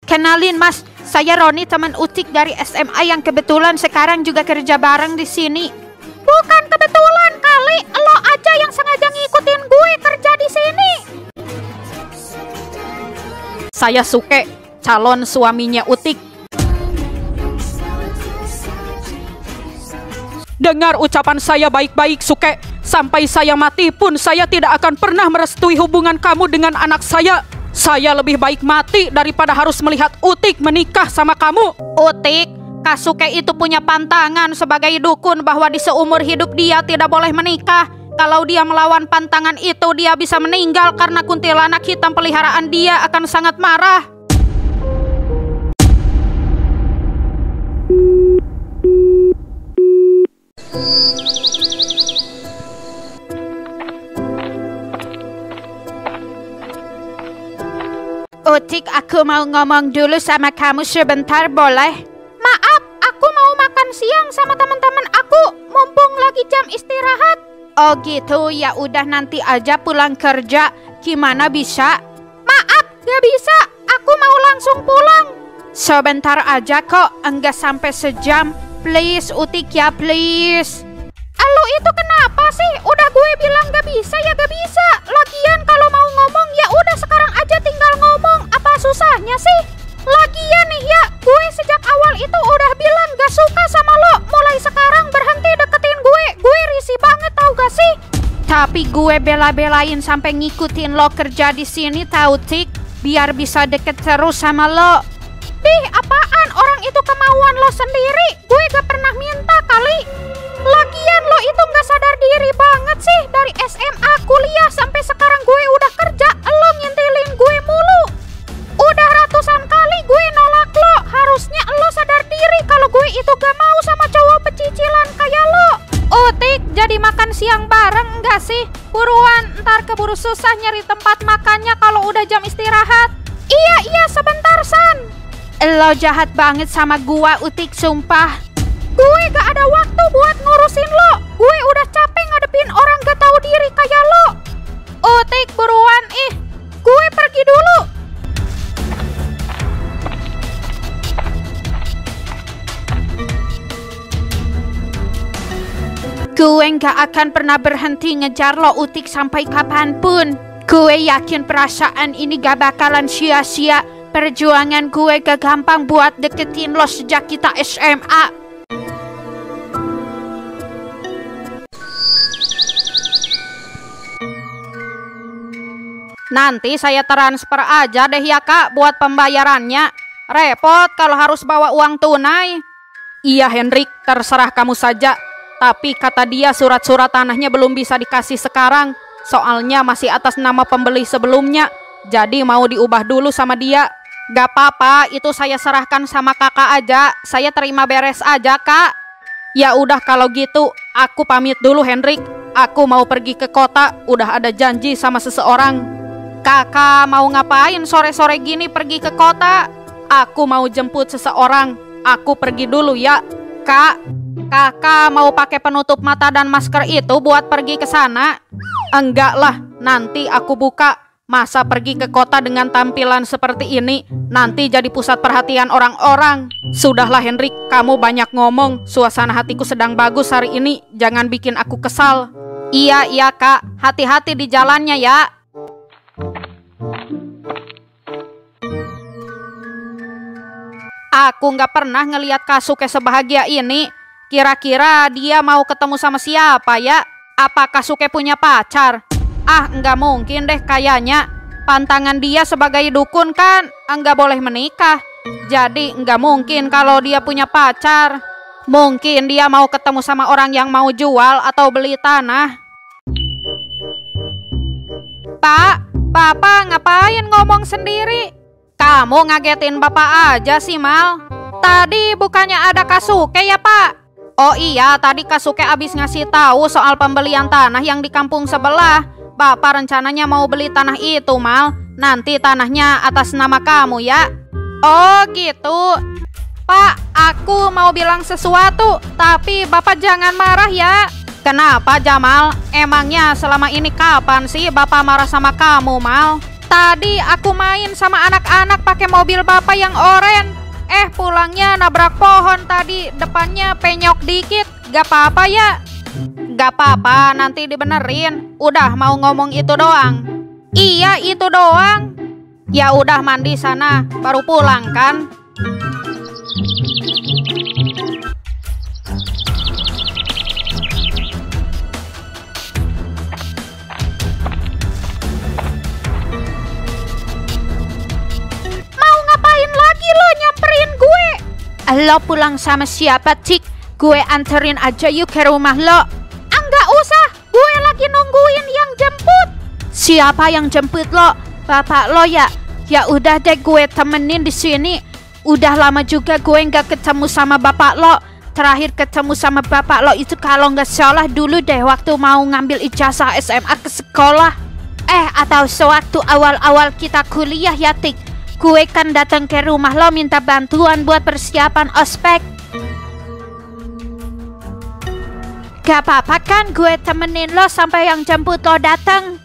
Kenalin Mas, saya Roni, teman Utik dari SMA yang kebetulan sekarang juga kerja bareng di sini. Bukan kebetulan kali, lo aja yang sengaja ngikutin gue kerja di sini. Saya Suke, calon suaminya Utik. Dengar ucapan saya baik-baik, Suke. Sampai saya mati pun saya tidak akan pernah merestui hubungan kamu dengan anak saya. Saya lebih baik mati daripada harus melihat Utik menikah sama kamu. Utik, Kak Suke itu punya pantangan sebagai dukun bahwa di seumur hidup dia tidak boleh menikah. Kalau dia melawan pantangan itu, dia bisa meninggal karena kuntilanak hitam peliharaan dia akan sangat marah. Utik, aku mau ngomong dulu sama kamu sebentar, boleh? Maaf, aku mau makan siang sama teman-teman aku, mumpung lagi jam istirahat. Oh gitu, ya udah nanti aja pulang kerja. Gimana bisa? Maaf, gak bisa. Aku mau langsung pulang. Sebentar aja kok, enggak sampai sejam. Please, Utik ya, please. Lu itu kenapa sih? Udah gue bilang gak bisa ya gak bisa. Lagian kalau mau ngomong ya udah sekarang aja tinggal ngomong. Apa susahnya sih? Lagian nih ya, gue sejak awal itu udah bilang gak suka sama lo. Mulai sekarang berhenti deketin gue. Gue risih banget, tau gak sih? Tapi gue bela-belain sampai ngikutin lo kerja di sini, tau Tik, biar bisa deket terus sama lo. Dih, apaan? Orang itu kemauan lo sendiri. Gue gak pernah minta kali. Lagian lo itu gak sadar diri banget sih. Dari SMA, kuliah, sampai sekarang gue udah kerja, lo ngintilin gue mulu. Udah ratusan kali gue nolak lo. Harusnya lo sadar diri kalau gue itu gak mau sama cowok pecicilan kayak lo. Utik, jadi makan siang bareng gak sih? Buruan, ntar keburu susah nyari tempat makannya kalau udah jam istirahat. Iya, sebentar San. Lo jahat banget sama gua, Utik, sumpah. Gue gak ada waktu buat ngurusin lo. Gue udah capek ngadepin orang gak tahu diri kayak lo. Utik, buruan, gue pergi dulu. Gue gak akan pernah berhenti ngejar lo, Utik, sampai kapanpun. Gue yakin perasaan ini gak bakalan sia-sia. Perjuangan gue gak gampang buat deketin lo sejak kita SMA. Nanti saya transfer aja deh ya Kak buat pembayarannya. Repot kalau harus bawa uang tunai. Iya Hendrik, terserah kamu saja. Tapi kata dia surat-surat tanahnya belum bisa dikasih sekarang. Soalnya masih atas nama pembeli sebelumnya. Jadi mau diubah dulu sama dia. Gak apa-apa, itu saya serahkan sama kakak aja. Saya terima beres aja Kak. Ya udah kalau gitu, aku pamit dulu Hendrik. Aku mau pergi ke kota, udah ada janji sama seseorang. Kakak mau ngapain sore-sore gini pergi ke kota? Aku mau jemput seseorang. Aku pergi dulu ya. Kak, kakak mau pakai penutup mata dan masker itu buat pergi ke sana? Enggak lah, nanti aku buka. Masa pergi ke kota dengan tampilan seperti ini, nanti jadi pusat perhatian orang-orang. Sudahlah Hendrik, kamu banyak ngomong. Suasana hatiku sedang bagus hari ini. Jangan bikin aku kesal. Iya Kak, hati-hati di jalannya ya. Aku nggak pernah ngelihat Kasuke sebahagia ini. Kira-kira dia mau ketemu sama siapa ya? Apa Kasuke punya pacar? Ah, nggak mungkin deh kayaknya. Pantangan dia sebagai dukun kan nggak boleh menikah. Jadi nggak mungkin kalau dia punya pacar. Mungkin dia mau ketemu sama orang yang mau jual atau beli tanah. Pak, Bapak ngapain ngomong sendiri? Kamu ngagetin Bapak aja sih, Mal. Tadi bukannya ada Kasuke ya, Pak? Oh iya, tadi Kasuke abis ngasih tahu soal pembelian tanah yang di kampung sebelah. Bapak rencananya mau beli tanah itu, Mal. Nanti tanahnya atas nama kamu ya. Oh gitu. Pak, aku mau bilang sesuatu, tapi Bapak jangan marah ya. Kenapa Jamal? Emangnya selama ini kapan sih Bapak marah sama kamu, Mal? Tadi aku main sama anak-anak pakai mobil bapak yang oren. Pulangnya nabrak pohon tadi, depannya penyok dikit. Gak apa-apa ya? Gak apa-apa, nanti dibenerin. Udah mau ngomong itu doang? Iya, itu doang. Ya udah mandi sana, baru pulang kan? Lo pulang sama siapa, Cik? Gue anterin aja yuk ke rumah lo. Enggak usah, gue lagi nungguin yang jemput. Siapa yang jemput lo? Bapak lo ya? Ya udah deh, gue temenin di sini. Udah lama juga gue nggak ketemu sama bapak lo. Terakhir ketemu sama bapak lo itu kalau nggak salah dulu deh waktu mau ngambil ijazah SMA ke sekolah. Atau sewaktu awal-awal kita kuliah ya, Tik. Gue kan datang ke rumah lo minta bantuan buat persiapan ospek. Gak apa-apa kan gue temenin lo sampai yang jemput lo datang.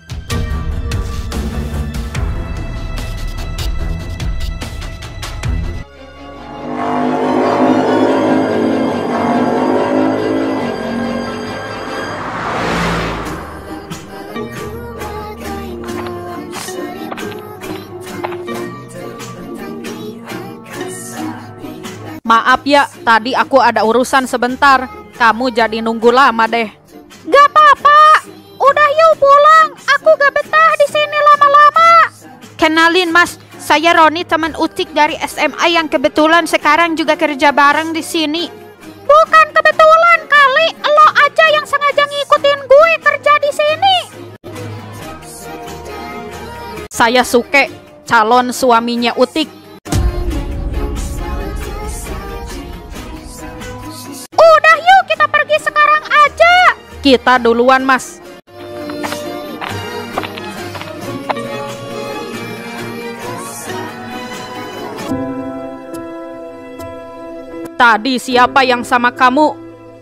Maaf ya, tadi aku ada urusan sebentar. Kamu jadi nunggu lama deh. Gak apa-apa. Udah yuk pulang. Aku gak betah di sini lama-lama. Kenalin Mas, saya Roni, teman Utik dari SMA yang kebetulan sekarang juga kerja bareng di sini. Bukan kebetulan kali, lo aja yang sengaja ngikutin gue kerja di sini. Saya Suke, calon suaminya Utik. Udah yuk kita pergi sekarang aja. Kita duluan Mas. Tadi siapa yang sama kamu?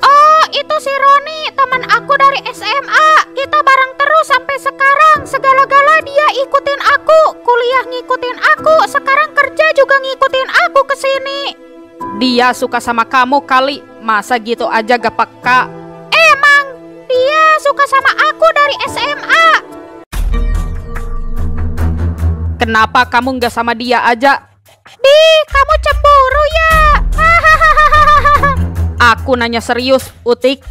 Oh, itu si Roni, teman aku dari SMA. Kita bareng terus sampai sekarang. Segala-gala dia ikutin aku. Kuliah ngikutin aku. Sekarang kerja juga ngikutin aku ke sini. Dia suka sama kamu kali. Masa gitu aja gak peka? Emang dia suka sama aku dari SMA. Kenapa kamu gak sama dia aja? Kamu cemburu ya? Aku nanya serius, Utik.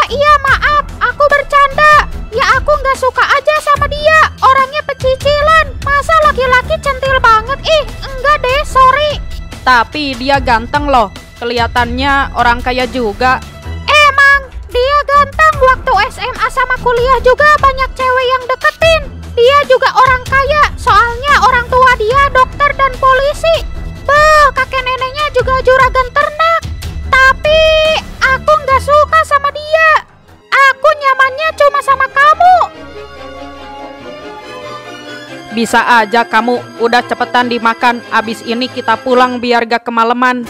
Iya maaf, aku bercanda. Ya aku gak suka aja sama dia. Orangnya pecicilan. Masa laki-laki centil banget? Enggak deh, sorry. Tapi dia ganteng loh. Kelihatannya orang kaya juga. Emang dia ganteng. Waktu SMA sama kuliah juga banyak cewek yang deketin. Dia juga orang kaya. Soalnya orang tua dia dokter dan polisi. Kakek neneknya juga juragan ternak. Tapi aku nggak suka sama dia. Aku nyamannya cuma sama kamu. Bisa aja kamu. Udah cepetan dimakan. Abis ini kita pulang biar gak kemalaman.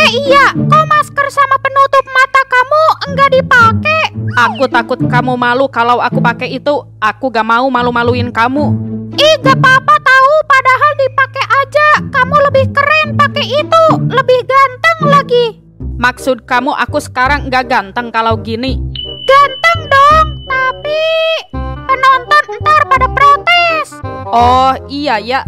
Iya, kok masker sama penutup mata kamu enggak dipakai? Aku takut kamu malu kalau aku pakai itu. Aku gak mau malu-maluin kamu. Gak apa-apa tahu, padahal dipakai aja. Kamu lebih keren pakai itu, lebih ganteng lagi. Maksud kamu aku sekarang gak ganteng kalau gini? Ganteng dong, tapi penonton ntar pada protes. Oh iya ya.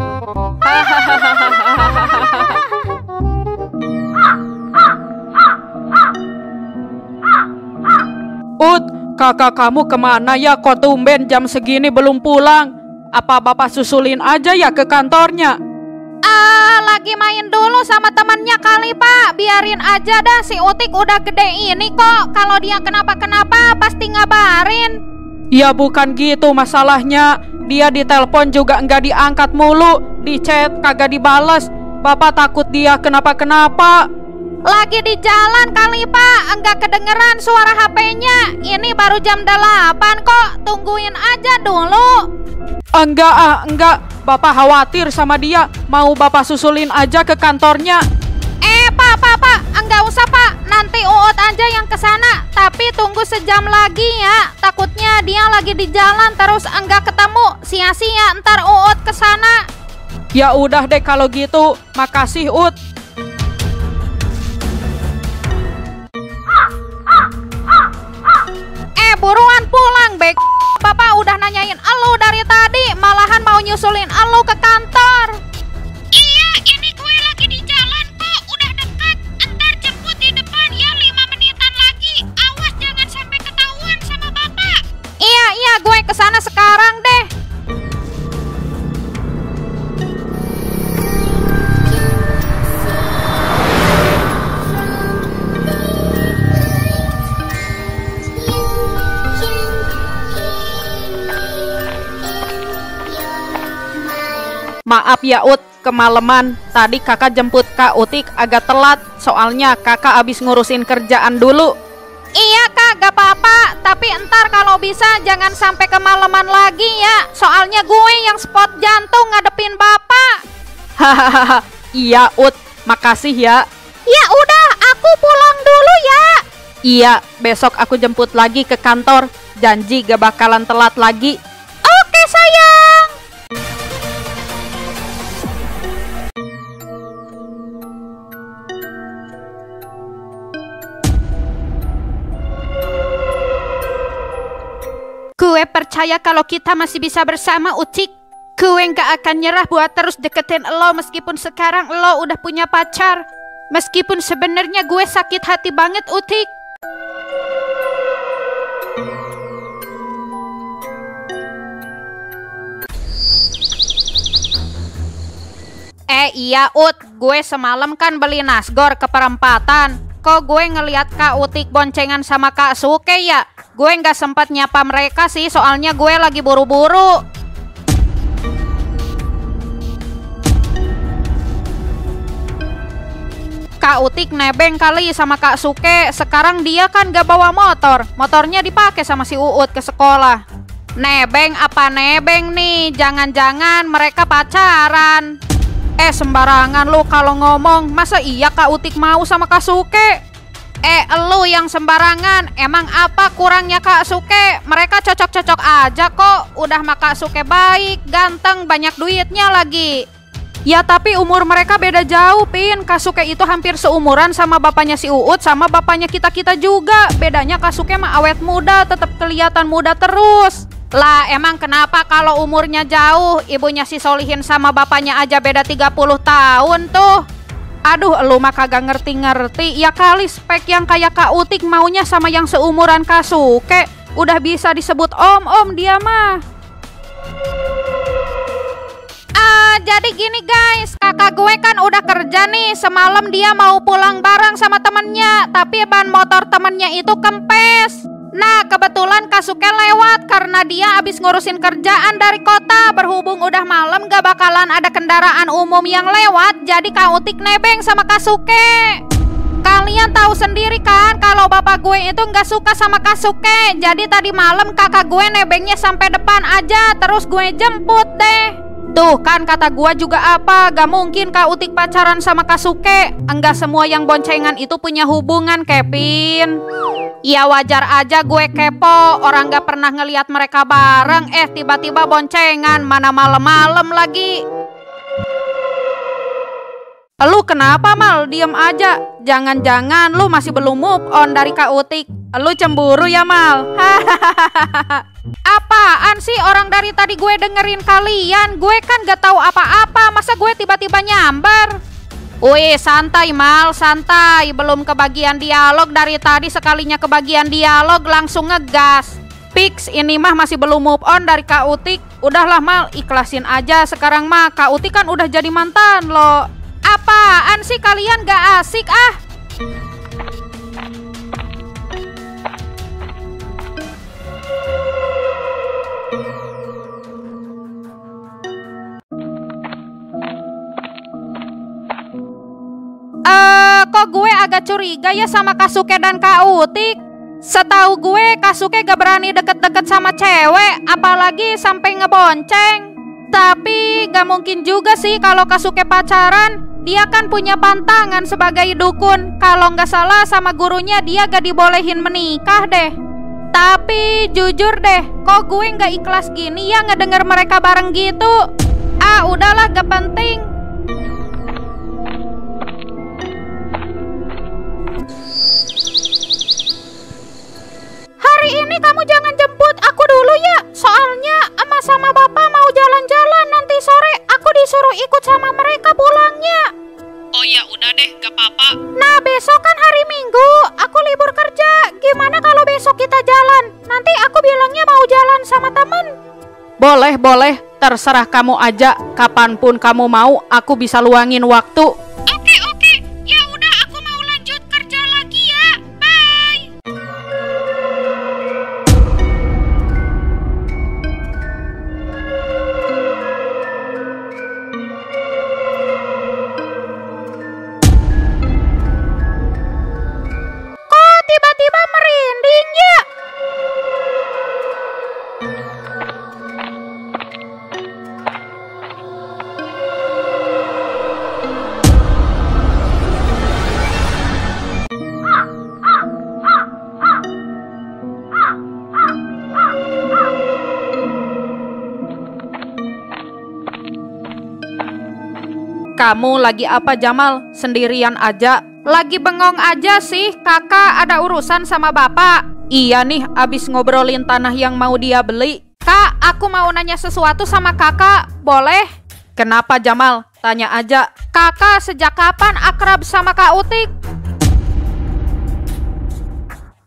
Kakak kamu kemana ya? Kok tumben jam segini belum pulang? Apa bapak susulin aja ya ke kantornya? Lagi main dulu sama temannya kali Pak. Biarin aja dah, si Utik udah gede ini kok. Kalau dia kenapa-kenapa pasti ngabarin. Ya bukan gitu masalahnya. Dia ditelepon juga nggak diangkat mulu. Di chat kagak dibales. Bapak takut dia kenapa-kenapa. Lagi di jalan kali Pak, enggak kedengeran suara HP-nya. Ini baru jam 8 kok, tungguin aja dulu. Enggak, Bapak khawatir sama dia. Mau Bapak susulin aja ke kantornya. Pak, enggak usah Pak, nanti Uut aja yang kesana. Tapi tunggu sejam lagi ya, takutnya dia lagi di jalan terus enggak ketemu, sia-sia ntar Uut kesana. Ya udah deh kalau gitu, makasih Ut. Buruan pulang, Bek. Bapak udah nanyain elu dari tadi, malahan mau nyusulin elu ke kantor. Iya, ini gue lagi di jalan kok, udah dekat. Entar jemput di depan ya, 5 menitan lagi. Awas jangan sampai ketahuan sama Bapak. Iya, gue kesana sekarang deh. Maaf ya Ut, kemalaman. Tadi kakak jemput Kak Utik agak telat, soalnya kakak abis ngurusin kerjaan dulu. Iya Kak, gak apa-apa. Tapi entar kalau bisa jangan sampai kemalaman lagi ya. Soalnya gue yang spot jantung ngadepin Bapak. Hahaha, iya Ut, makasih ya. Ya udah, aku pulang dulu ya. Iya, besok aku jemput lagi ke kantor. Janji gak bakalan telat lagi. Oke sayang. Gue percaya kalau kita masih bisa bersama, Utik. Gue gak akan nyerah buat terus deketin lo meskipun sekarang lo udah punya pacar. Meskipun sebenarnya gue sakit hati banget, Utik. Iya Ut, gue semalam kan beli nasgor ke perempatan. Kok gue ngeliat Kak Utik boncengan sama Kak Suke ya? Gue nggak sempat nyapa mereka sih, soalnya gue lagi buru-buru. Kak Utik nebeng kali sama Kak Suke. Sekarang dia kan gak bawa motor. Motornya dipakai sama si Uut ke sekolah. Nebeng apa nebeng nih? Jangan-jangan mereka pacaran. Sembarangan lu kalau ngomong. Masa iya Kak Utik mau sama Kak Suke? Lu yang sembarangan. Emang apa kurangnya Kak Suke? Mereka cocok-cocok aja kok. Udah mah Kak Suke baik, ganteng, banyak duitnya lagi. Ya tapi umur mereka beda jauh, Pin. Kak Suke itu hampir seumuran sama bapaknya si Uut, sama bapaknya kita-kita juga. Bedanya Kak Suke mah awet muda, tetap kelihatan muda terus. Lah emang kenapa kalau umurnya jauh? Ibunya si Solihin sama bapaknya aja beda 30 tahun tuh. Aduh, lu mah kagak ngerti-ngerti. Ya kali spek yang kayak Kak Utik maunya sama yang seumuran Kak Suke. Udah bisa disebut om-om dia mah. Jadi gini guys, kakak gue kan udah kerja nih. Semalam dia mau pulang bareng sama temennya, tapi ban motor temennya itu kempes. Nah kebetulan Kak Suke lewat karena dia habis ngurusin kerjaan dari kota. Berhubung udah malam gak bakalan ada kendaraan umum yang lewat, jadi Kak Utik nebeng sama Kak Suke. Kalian tahu sendiri kan kalau bapak gue itu gak suka sama Kak Suke. Jadi tadi malam kakak gue nebengnya sampai depan aja, terus gue jemput deh. Tuh kan kata gua juga apa, gak mungkin Kak Utik pacaran sama Kak Suke. Enggak semua yang boncengan itu punya hubungan, Kevin. Ya wajar aja gue kepo, orang gak pernah ngelihat mereka bareng. Tiba-tiba boncengan, mana malam-malam lagi. Lu kenapa Mal, diem aja. Jangan-jangan lu masih belum move on dari Kak Utik. Lu cemburu ya Mal? Apaan sih, orang dari tadi gue dengerin kalian. Gue kan gak tahu apa-apa, masa gue tiba-tiba nyamber? Wih santai Mal, santai. Belum kebagian dialog, dari tadi sekalinya kebagian dialog langsung ngegas. Fix ini mah masih belum move on dari Kak Utik. Udahlah Mal, ikhlasin aja. Sekarang mah Kak Utik kan udah jadi mantan lo. Apaan sih kalian gak asik ah? Kok gue agak curiga ya sama Kak Suke dan Kak Utik. Setahu gue Kak Suke gak berani deket-deket sama cewek, apalagi sampai ngebonceng. Tapi gak mungkin juga sih kalau Kak Suke pacaran. Dia kan punya pantangan sebagai dukun. Kalau nggak salah sama gurunya dia gak dibolehin menikah deh. Tapi jujur deh, kok gue nggak ikhlas gini ya ngedenger mereka bareng gitu. Ah udahlah gak penting. Hari ini kamu jangan jemput aku dulu ya. Soalnya emak sama bapak mau jalan-jalan nanti sore. Aku disuruh ikut sama mereka pulangnya. Oh ya udah deh, gak apa-apa. Nah besok kan hari Minggu, aku libur kerja. Gimana kalau besok kita jalan? Nanti aku bilangnya mau jalan sama temen. Boleh, terserah kamu aja. Kapanpun kamu mau, aku bisa luangin waktu. Oke. Ya udah aku mau lanjut kerja lagi ya. Bye. Kok tiba-tiba merinding ya? Kamu lagi apa Jamal? Sendirian aja? Lagi bengong aja sih, kakak ada urusan sama bapak. Iya nih, abis ngobrolin tanah yang mau dia beli. Kak, aku mau nanya sesuatu sama kakak, boleh? Kenapa Jamal? Tanya aja. Kakak sejak kapan akrab sama Kak Utik?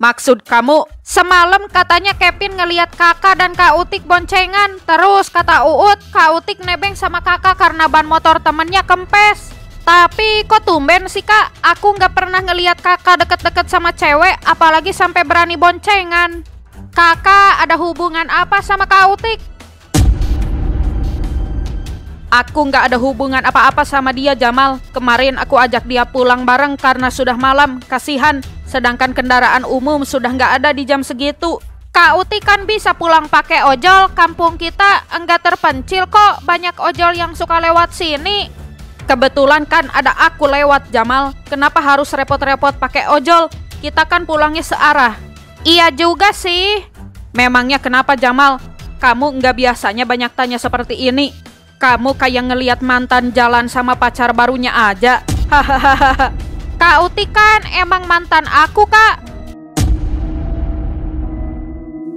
Maksud kamu? Semalam katanya Kevin ngeliat kakak dan Kak Utik boncengan. Terus kata Uut, Kak Utik nebeng sama kakak karena ban motor temennya kempes. Tapi kok tumben sih kak? Aku nggak pernah ngeliat kakak deket-deket sama cewek, apalagi sampai berani boncengan. Kakak ada hubungan apa sama Kak Utik? Aku nggak ada hubungan apa-apa sama dia Jamal. Kemarin aku ajak dia pulang bareng karena sudah malam, kasihan. Sedangkan kendaraan umum sudah nggak ada di jam segitu. Kak Utik kan bisa pulang pakai ojol. Kampung kita enggak terpencil kok, banyak ojol yang suka lewat sini. Kebetulan kan ada aku lewat Jamal. Kenapa harus repot-repot pakai ojol? Kita kan pulangnya searah. Iya juga sih. Memangnya kenapa Jamal? Kamu nggak biasanya banyak tanya seperti ini. Kamu kayak ngelihat mantan jalan sama pacar barunya aja. Hahaha. Kak Utik kan emang mantan aku kak.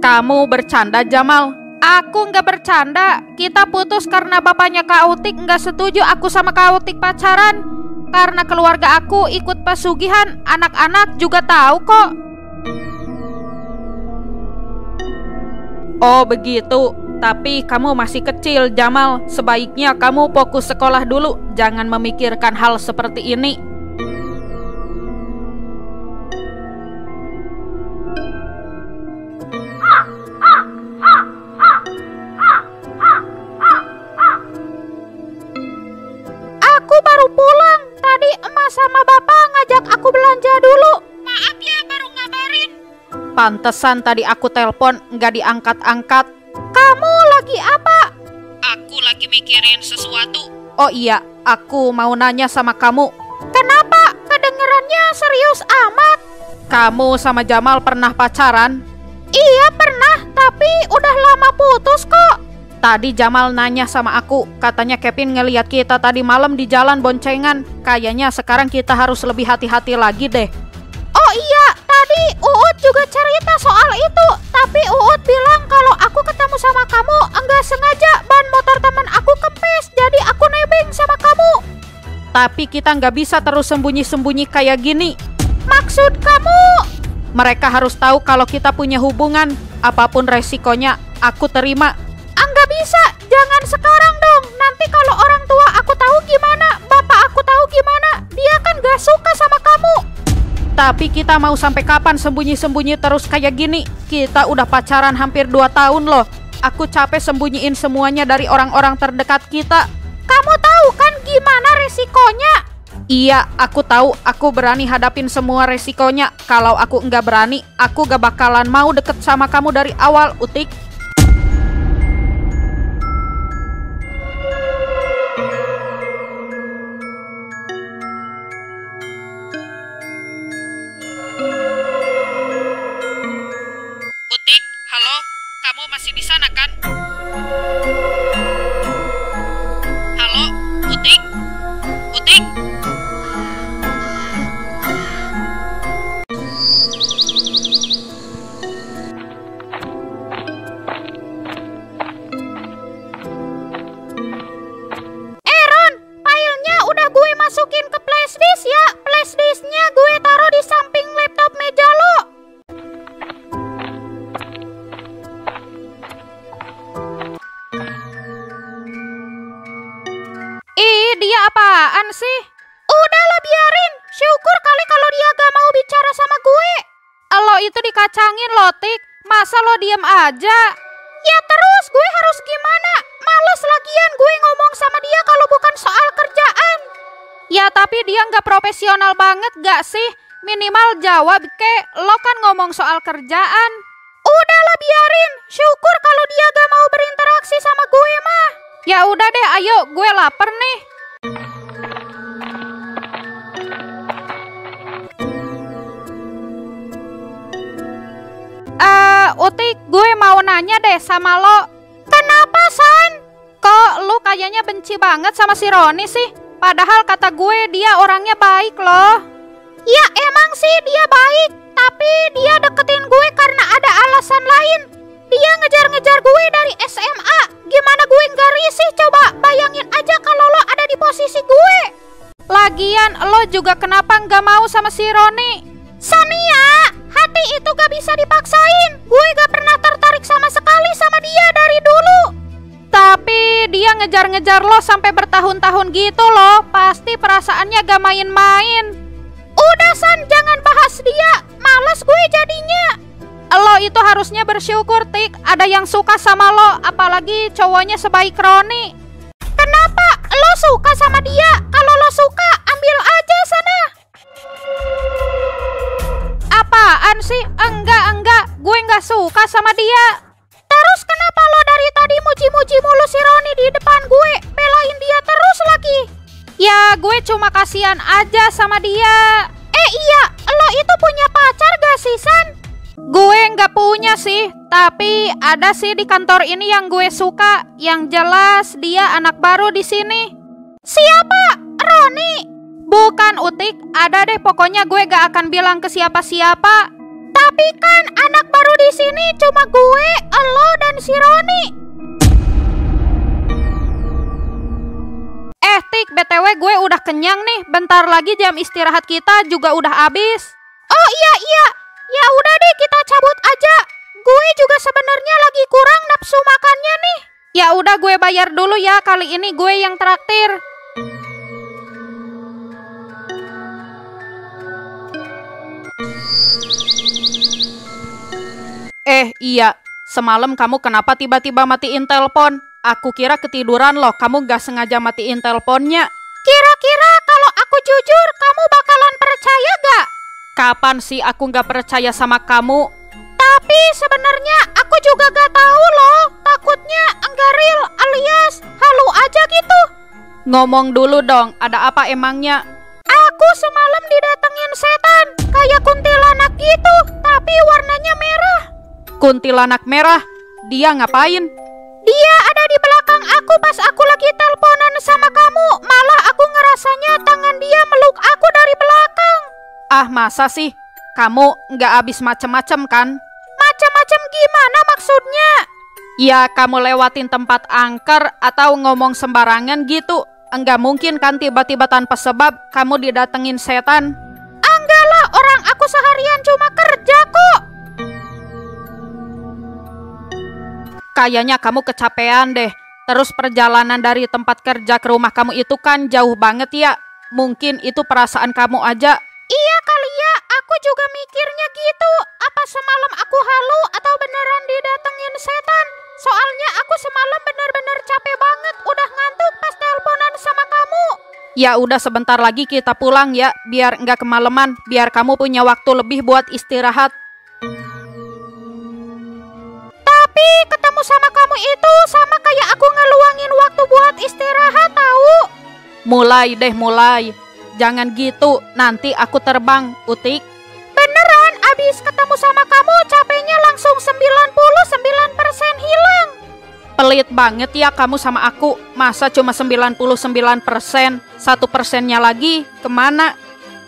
Kamu bercanda Jamal? Aku nggak bercanda. Kita putus karena bapaknya Kak Utik nggak setuju aku sama Kak Utik pacaran. Karena keluarga aku ikut pesugihan. Anak-anak juga tahu kok. Oh begitu. Tapi kamu masih kecil Jamal. Sebaiknya kamu fokus sekolah dulu. Jangan memikirkan hal seperti ini. Aku baru pulang. Tadi emak sama bapak ngajak aku belanja dulu. Maaf ya baru ngabarin. Pantesan tadi aku telepon nggak diangkat-angkat. Kamu lagi apa? Aku lagi mikirin sesuatu. Oh iya, aku mau nanya sama kamu. Kenapa? Kedengerannya serius amat. Kamu sama Jamal pernah pacaran? Iya pernah, tapi udah lama putus kok. Tadi Jamal nanya sama aku, katanya Kevin ngeliat kita tadi malam di jalan boncengan. Kayaknya sekarang kita harus lebih hati-hati lagi deh. Oh iya, tadi Uut juga cerita soal itu. Tapi Uut bilang kalau aku ketemu sama kamu enggak sengaja ban motor teman aku kempes. Jadi aku nebeng sama kamu. Tapi kita nggak bisa terus sembunyi-sembunyi kayak gini. Maksud kamu? Mereka harus tahu kalau kita punya hubungan. Apapun resikonya, aku terima. Enggak bisa, jangan sekarang dong. Nanti kalau orang tua aku tahu gimana, bapak aku tahu gimana. Dia kan gak suka sama kamu. Tapi kita mau sampai kapan sembunyi-sembunyi terus kayak gini? Kita udah pacaran hampir 2 tahun loh. Aku capek sembunyiin semuanya dari orang-orang terdekat kita. Kamu tahu kan gimana resikonya? Iya, aku tahu. Aku berani hadapin semua resikonya. Kalau aku nggak berani, aku gak bakalan mau deket sama kamu dari awal, Utik. dia apaan sih? Udahlah biarin. Syukur kali kalau dia gak mau bicara sama gue. Lo itu dikacangin lo, Tik. Masa lo diem aja? Ya terus gue harus gimana? Males lagian gue ngomong sama dia kalau bukan soal kerjaan. Ya tapi dia nggak profesional banget gak sih? Minimal jawab kek, lo kan ngomong soal kerjaan. Udahlah biarin. Syukur kalau dia gak mau berinteraksi sama gue mah. Ya udah deh, ayo, gue lapar nih. Utik, gue mau nanya deh sama lo. Kenapa, San? Kok lu kayaknya benci banget sama si Roni sih? Padahal kata gue dia orangnya baik loh. Ya emang sih dia baik, tapi dia deketin gue karena ada alasan lain. Dia ngejar-ngejar gue dari SMA. Gimana gue nggak risih? Coba bayangin aja kalau lo ada di posisi gue. Lagian lo juga kenapa nggak mau sama si Roni? Sania, hati itu gak bisa dipaksain. Gue gak pernah tertarik sama sekali sama dia dari dulu. Tapi dia ngejar-ngejar lo sampai bertahun-tahun gitu loh. Pasti perasaannya gak main-main. Udah San, jangan bahas dia. Males gue jadinya. Lo itu harusnya bersyukur, Tik. Ada yang suka sama lo, apalagi cowoknya sebaik Roni. Kenapa? Lo suka sama dia? Kalau lo suka, ambil aja sana. Apaan sih? Enggak. Gue nggak suka sama dia. Terus kenapa lo dari tadi muji-muji mulu si Roni di depan gue? Belain dia terus lagi. Ya, gue cuma kasihan aja sama dia. Iya, lo itu punya pacar gak sih, San? Gue nggak punya sih, tapi ada sih di kantor ini yang gue suka. Yang jelas dia anak baru di sini. Siapa? Roni? Bukan, Utik, ada deh, pokoknya gue gak akan bilang ke siapa-siapa. Tapi kan anak baru di sini cuma gue, lo dan si Roni. Tik, BTW gue udah kenyang nih. Bentar lagi jam istirahat kita juga udah habis. Oh iya. Ya udah deh, kita cabut aja. Gue juga sebenarnya lagi kurang nafsu makannya nih. Ya udah, gue bayar dulu ya. Kali ini gue yang traktir. Iya, semalam kamu kenapa tiba-tiba matiin telepon? Aku kira ketiduran loh, kamu gak sengaja matiin teleponnya. Kira-kira kalau aku jujur, kamu bakalan percaya gak? Kapan sih aku gak percaya sama kamu? Tapi sebenarnya aku juga gak tahu loh. Takutnya enggak real alias halu aja gitu. Ngomong dulu dong, ada apa emangnya? Aku semalam didatengin setan, kayak kuntilanak gitu, tapi warnanya merah. Kuntilanak merah? Dia ngapain? Dia ada di belakang aku pas aku lagi teleponan sama kamu. Malah aku ngerasanya tangan dia meluk aku dari belakang. Ah, masa sih? Kamu nggak habis macem-macem kan? Macem-macem gimana maksudnya? Ya, kamu lewatin tempat angker atau ngomong sembarangan gitu. Enggak mungkin kan tiba-tiba tanpa sebab kamu didatengin setan. Enggak lah, orang aku seharian cuma kerja kok. Kayaknya kamu kecapean deh. Terus perjalanan dari tempat kerja ke rumah kamu itu kan jauh banget ya. Mungkin itu perasaan kamu aja. Iya kali ya, aku juga mikirnya gitu. Apa semalam aku halu atau beneran didatengin setan? Soalnya aku semalam bener-bener capek banget. Udah ngantuk pas teleponan sama kamu. Ya udah, sebentar lagi kita pulang ya. Biar nggak kemalaman. Biar kamu punya waktu lebih buat istirahat. Tapi ketemu sama kamu itu sama kayak aku ngeluangin waktu buat istirahat tahu. Mulai deh, mulai. Jangan gitu, nanti aku terbang, Utik. Beneran, abis ketemu sama kamu capeknya langsung 99% hilang. Pelit banget ya kamu sama aku. Masa cuma 99%? 1%-nya lagi kemana?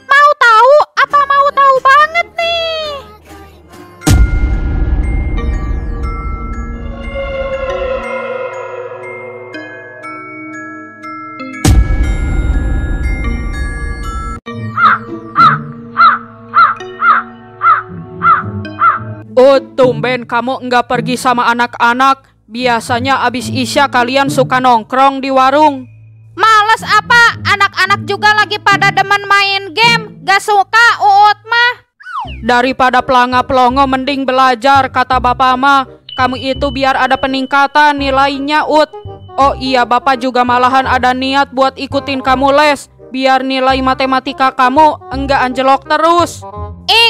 Mau tahu? Apa mau tahu banget nih? Oh, tumben kamu nggak pergi sama anak-anak. Biasanya abis Isya kalian suka nongkrong di warung. Males Terus apa? Anak-anak juga lagi pada demen main game. Gak suka Uut mah. Daripada pelanga-pelongo mending belajar, kata bapak mah. Kamu itu biar ada peningkatan nilainya, Ut. Oh iya, bapak juga malahan ada niat buat ikutin kamu les, biar nilai matematika kamu enggak anjlok terus.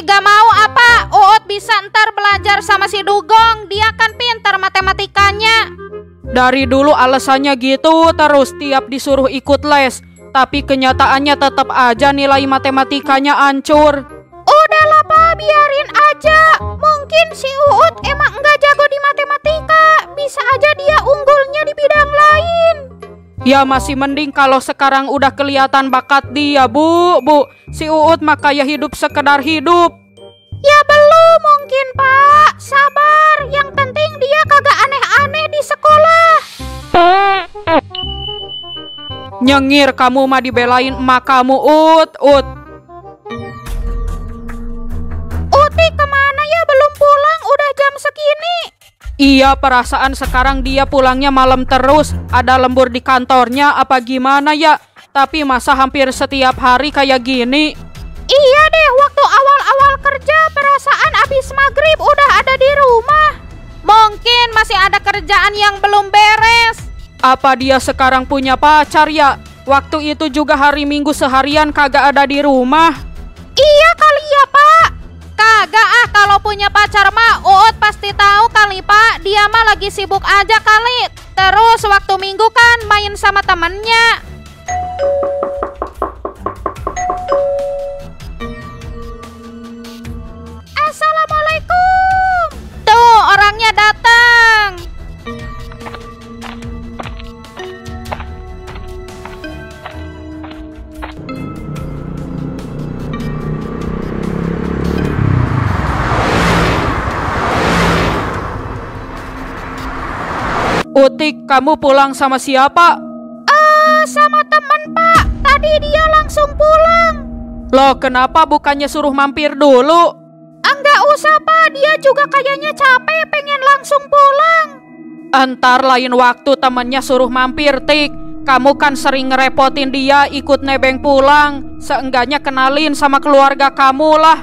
Gak mau apa? Uut bisa ntar belajar sama si Dugong. Dia kan pintar matematikanya. Dari dulu alasannya gitu, terus tiap disuruh ikut les. Tapi kenyataannya tetap aja nilai matematikanya hancur. Udahlah Pak, biarin aja. Mungkin si Uut emang nggak jago di matematika. Bisa aja dia unggulnya di bidang lain. Ya masih mending kalau sekarang udah kelihatan bakat dia, Bu. Si Uut mah kayak hidup sekedar hidup. Ya belum mungkin Pak. Sabar, yang penting dia kagak aneh-aneh di sekolah. Nyengir kamu mah dibelain emak kamu, Ut. Utik kemana ya, belum pulang, udah jam segini. Iya, perasaan sekarang dia pulangnya malam terus. Ada lembur di kantornya apa gimana ya? Tapi masa hampir setiap hari kayak gini? Iya deh, waktu awal-awal kerja perasaan abis maghrib udah ada di rumah. Mungkin masih ada kerjaan yang belum beres. Apa dia sekarang punya pacar ya? Waktu itu juga hari Minggu seharian kagak ada di rumah. Iya kali ya Pak. Kagak kalau punya pacar mah Uut pasti tahu kali Pak. Dia mah lagi sibuk aja kali. Terus waktu Minggu kan main sama temennya. Assalamualaikum. Tuh orangnya datang. Utik, kamu pulang sama siapa? Sama teman Pak. Tadi dia langsung pulang. Loh, kenapa bukannya suruh mampir dulu? Enggak usah Pak, dia juga kayaknya capek pengen langsung pulang. Entar lain waktu temennya suruh mampir, Tik. Kamu kan sering ngerepotin dia ikut nebeng pulang. Seenggaknya kenalin sama keluarga kamu lah.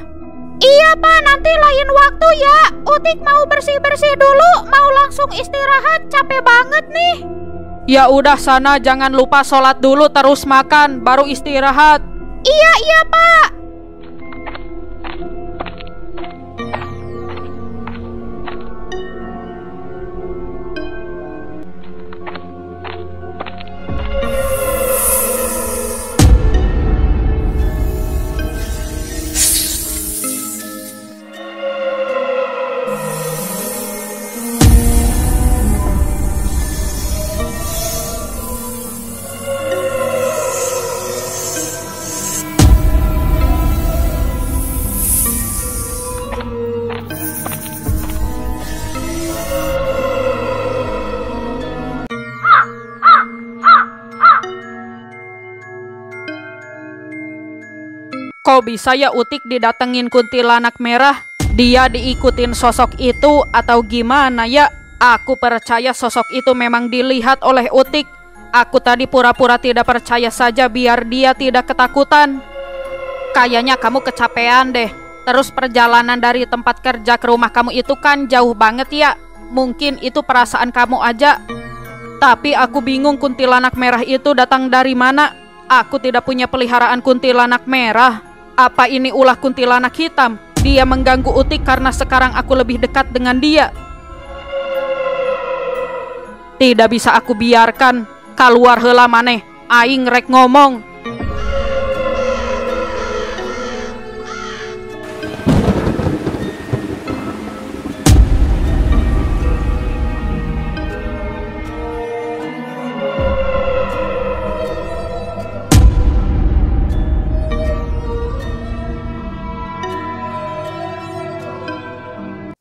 Iya Pak, nanti lain waktu ya. Utik mau bersih-bersih dulu, mau langsung istirahat, capek banget nih. Ya udah sana, jangan lupa sholat dulu terus makan, baru istirahat. Iya Pak. Kok bisa ya Utik didatengin kuntilanak merah? Dia diikutin sosok itu atau gimana ya? Aku percaya sosok itu memang dilihat oleh Utik. Aku tadi pura-pura tidak percaya saja biar dia tidak ketakutan. Kayaknya kamu kecapean deh. Terus perjalanan dari tempat kerja ke rumah kamu itu kan jauh banget ya. Mungkin itu perasaan kamu aja. Tapi aku bingung kuntilanak merah itu datang dari mana. Aku tidak punya peliharaan kuntilanak merah. Apa ini ulah kuntilanak hitam? Dia mengganggu Utik karena sekarang aku lebih dekat dengan dia. Tidak bisa aku biarkan. Kaluar heula maneh, aing rek ngomong.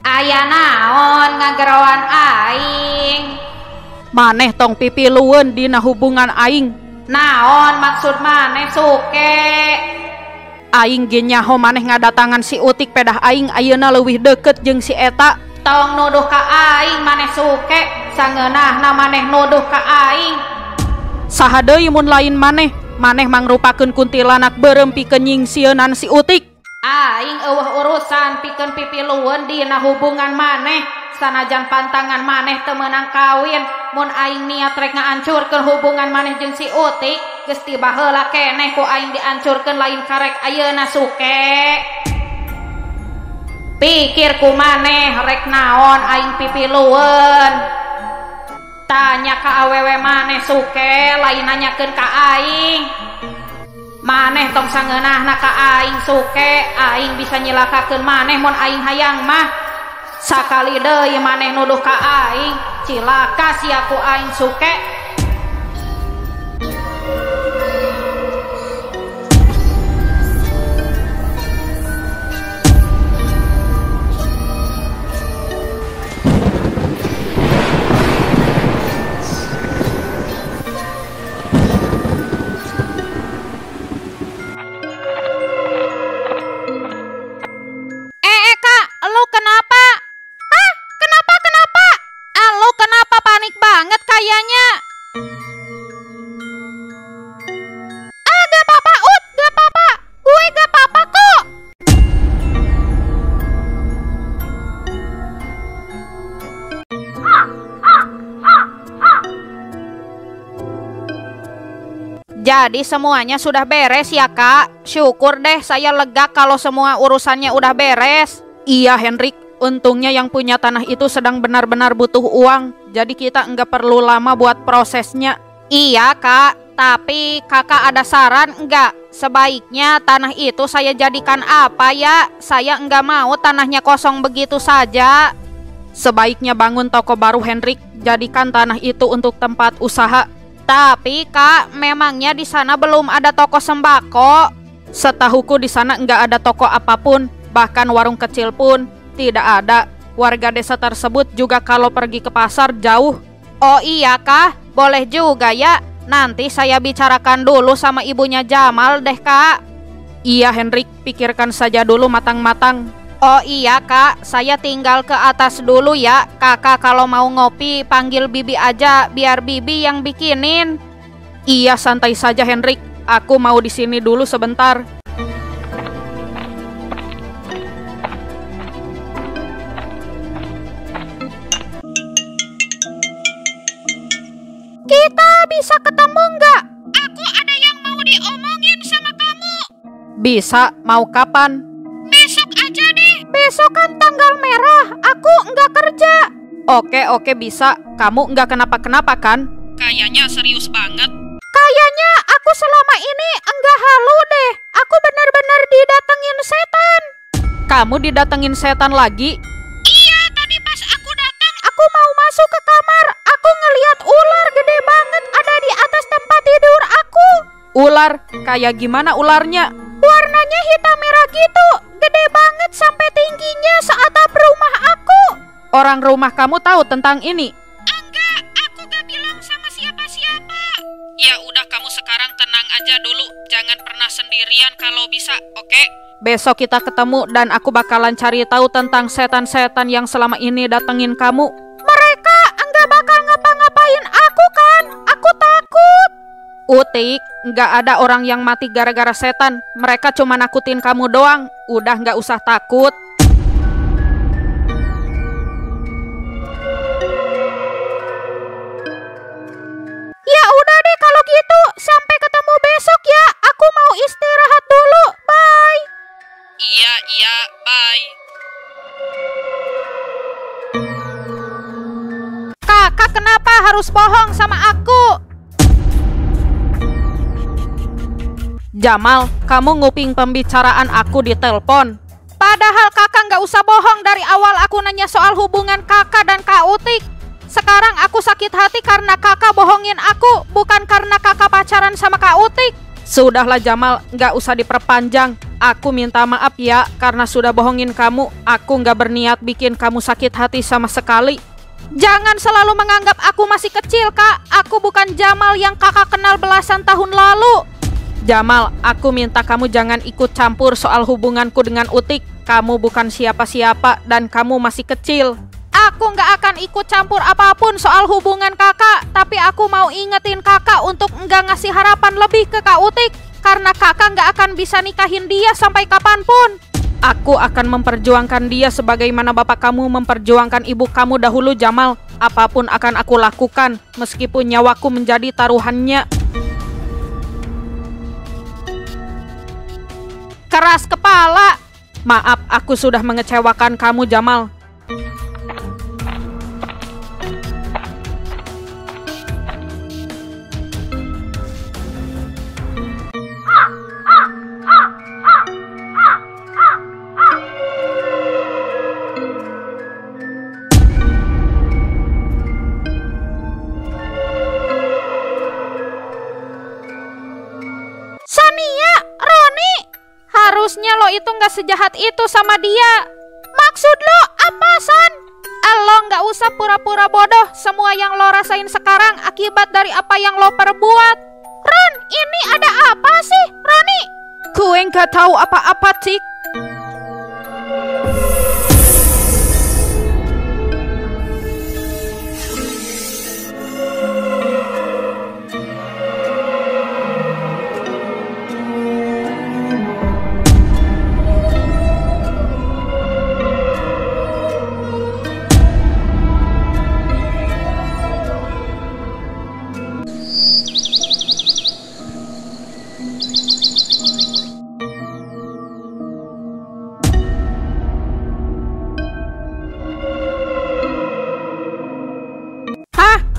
Aya naon ngagerowan aing? Maneh tong pipilueun dina hubungan aing. Naon maksud maneh Suke? Aing ge nyaho maneh ngadatangan si Utik pedah aing ayeuna leuwih deukeut jeung si eta. Tong nuduh ka aing maneh Suke, sangeunahna maneh nuduh ka aing. Saha deui mun lain maneh? Maneh mangrupakeun kuntilanak beureum pikeun nyingsieunan si Utik. Aing eueuh urusan pikeun pipilueun dina hubungan maneh. Sanajan pantangan maneh teu meunang kawin, mun aing niat rek ngahancurkeun hubungan maneh jeung si Utik, geus tiba heula keneh ku aing dihancurkeun lain karek ayeuna suke. Pikir ku maneh rek naon aing pipilueun. Tanya ka awewe maneh suke, lain nanyakeun ka aing. Maneh tong sangeunahna ka aing suke, aing bisa nyilakakeun maneh mun aing hayang mah. Sakali deui maneh nuduh ka aing, cilaka sia ku aing suke. Kak, lu kenapa? Hah? Kenapa? Lu kenapa panik banget kayaknya? Gak apa-apa, Ut, gak apa-apa. Gue gak apa-apa kok. Jadi semuanya sudah beres ya Kak? Syukur deh, saya lega kalau semua urusannya udah beres. Iya Henrik, untungnya yang punya tanah itu sedang benar-benar butuh uang. Jadi kita enggak perlu lama buat prosesnya. Iya Kak, tapi Kakak ada saran enggak? Sebaiknya tanah itu saya jadikan apa ya? Saya enggak mau tanahnya kosong begitu saja. Sebaiknya bangun toko baru Henrik, jadikan tanah itu untuk tempat usaha. Tapi Kak, memangnya di sana belum ada toko sembako? Setahuku di sana enggak ada toko apapun, bahkan warung kecil pun tidak ada. Warga desa tersebut juga kalau pergi ke pasar jauh. Oh iya Kak, boleh juga ya. Nanti saya bicarakan dulu sama ibunya Jamal deh Kak. Iya Henrik, pikirkan saja dulu matang-matang. Oh iya Kak, saya tinggal ke atas dulu ya. Kakak kalau mau ngopi panggil Bibi aja, biar Bibi yang bikinin. Iya, santai saja Henrik. Aku mau di sini dulu sebentar. Kita bisa ketemu nggak? Aku ada yang mau diomongin sama kamu. Bisa, mau kapan? Besok aja deh. Besok kan tanggal merah, aku nggak kerja. Oke, bisa. Kamu nggak kenapa-kenapa kan? Kayaknya serius banget. Kayaknya aku selama ini enggak halu deh. Aku benar-benar didatengin setan. Kamu didatengin setan lagi? Iya, tadi pas aku datang, aku mau masuk ke kamar. Aku ngelihat ular gede banget ada di atas tempat tidur aku. Ular? Kayak gimana ularnya? Warnanya hitam merah gitu, gede banget sampai tingginya seatap rumah aku. Orang rumah kamu tahu tentang ini? Enggak, aku gak bilang sama siapa-siapa. Ya udah, kamu sekarang tenang aja dulu. Jangan pernah sendirian kalau bisa, oke? Besok kita ketemu dan aku bakalan cari tahu tentang setan-setan yang selama ini datengin kamu. Mereka enggak bakal ngapa-ngapain aku kan? Aku takut. Utik, nggak ada orang yang mati gara-gara setan. Mereka cuma nakutin kamu doang. Udah nggak usah takut. Ya udah deh kalau gitu. Sampai ketemu besok ya. Aku mau istirahat dulu. Bye. Iya, bye. Kakak kenapa harus bohong sama aku? Jamal, kamu nguping pembicaraan aku di telepon. Padahal kakak nggak usah bohong dari awal aku nanya soal hubungan kakak dan Kak Utik. Sekarang aku sakit hati karena kakak bohongin aku, bukan karena kakak pacaran sama Kak Utik. Sudahlah Jamal, nggak usah diperpanjang. Aku minta maaf ya karena sudah bohongin kamu. Aku nggak berniat bikin kamu sakit hati sama sekali. Jangan selalu menganggap aku masih kecil Kak. Aku bukan Jamal yang kakak kenal belasan tahun lalu. Jamal, aku minta kamu jangan ikut campur soal hubunganku dengan Utik. Kamu bukan siapa-siapa dan kamu masih kecil. Aku nggak akan ikut campur apapun soal hubungan kakak, tapi aku mau ingetin kakak untuk nggak ngasih harapan lebih ke Kak Utik, karena kakak nggak akan bisa nikahin dia sampai kapanpun. Aku akan memperjuangkan dia sebagaimana bapak kamu memperjuangkan ibu kamu dahulu, Jamal. Apapun akan aku lakukan, meskipun nyawaku menjadi taruhannya. Keras kepala. Maaf, aku sudah mengecewakan kamu, Jamal. Sania, Roni, harusnya lo itu nggak sejahat itu sama dia. Maksud lo apa, San? Lo nggak usah pura-pura bodoh. Semua yang lo rasain sekarang akibat dari apa yang lo perbuat. Ron, ini ada apa sih, Roni? Gue nggak tahu apa-apa, Cik.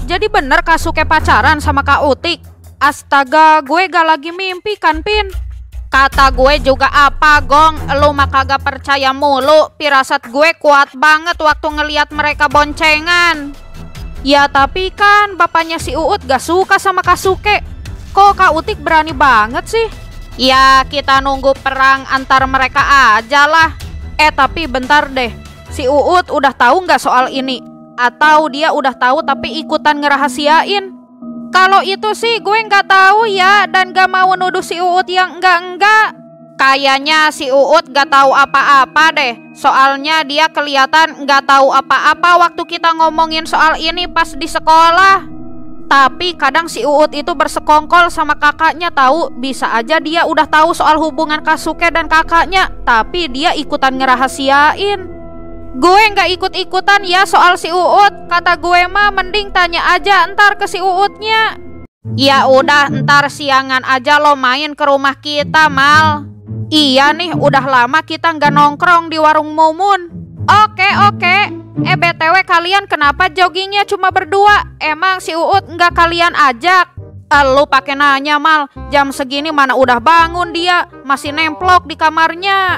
Jadi bener Kasuke pacaran sama Kak Utik? Astaga, gue gak lagi mimpi kan, Pin? Kata gue juga apa, Gong? Lu mah kagak percaya mulu. Pirasat gue kuat banget waktu ngeliat mereka boncengan. Ya tapi kan bapaknya si Uut gak suka sama Kasuke. Kok Kak Utik berani banget sih? Ya kita nunggu perang antar mereka aja lah. Tapi bentar deh. Si Uut udah tahu gak soal ini? Atau dia udah tahu tapi ikutan ngerahasiain? Kalau itu sih gue nggak tahu ya, dan gak mau nuduh si Uut yang enggak. Kayaknya si Uut gak tahu apa-apa deh. Soalnya dia kelihatan nggak tahu apa-apa waktu kita ngomongin soal ini pas di sekolah. Tapi kadang si Uut itu bersekongkol sama kakaknya tahu. Bisa aja dia udah tahu soal hubungan Kasuke dan kakaknya, tapi dia ikutan ngerahasiain. Gue nggak ikut-ikutan ya soal si Uut. Kata gue mah mending tanya aja ntar ke si Uutnya. Ya udah, ntar siangan aja lo main ke rumah kita, Mal. Iya nih, udah lama kita nggak nongkrong di warung Mumun. Oke. BTW kalian kenapa joggingnya cuma berdua? Emang si Uut nggak kalian ajak? Lu pakai nanya, Mal. Jam segini mana udah bangun dia, masih nemplok di kamarnya.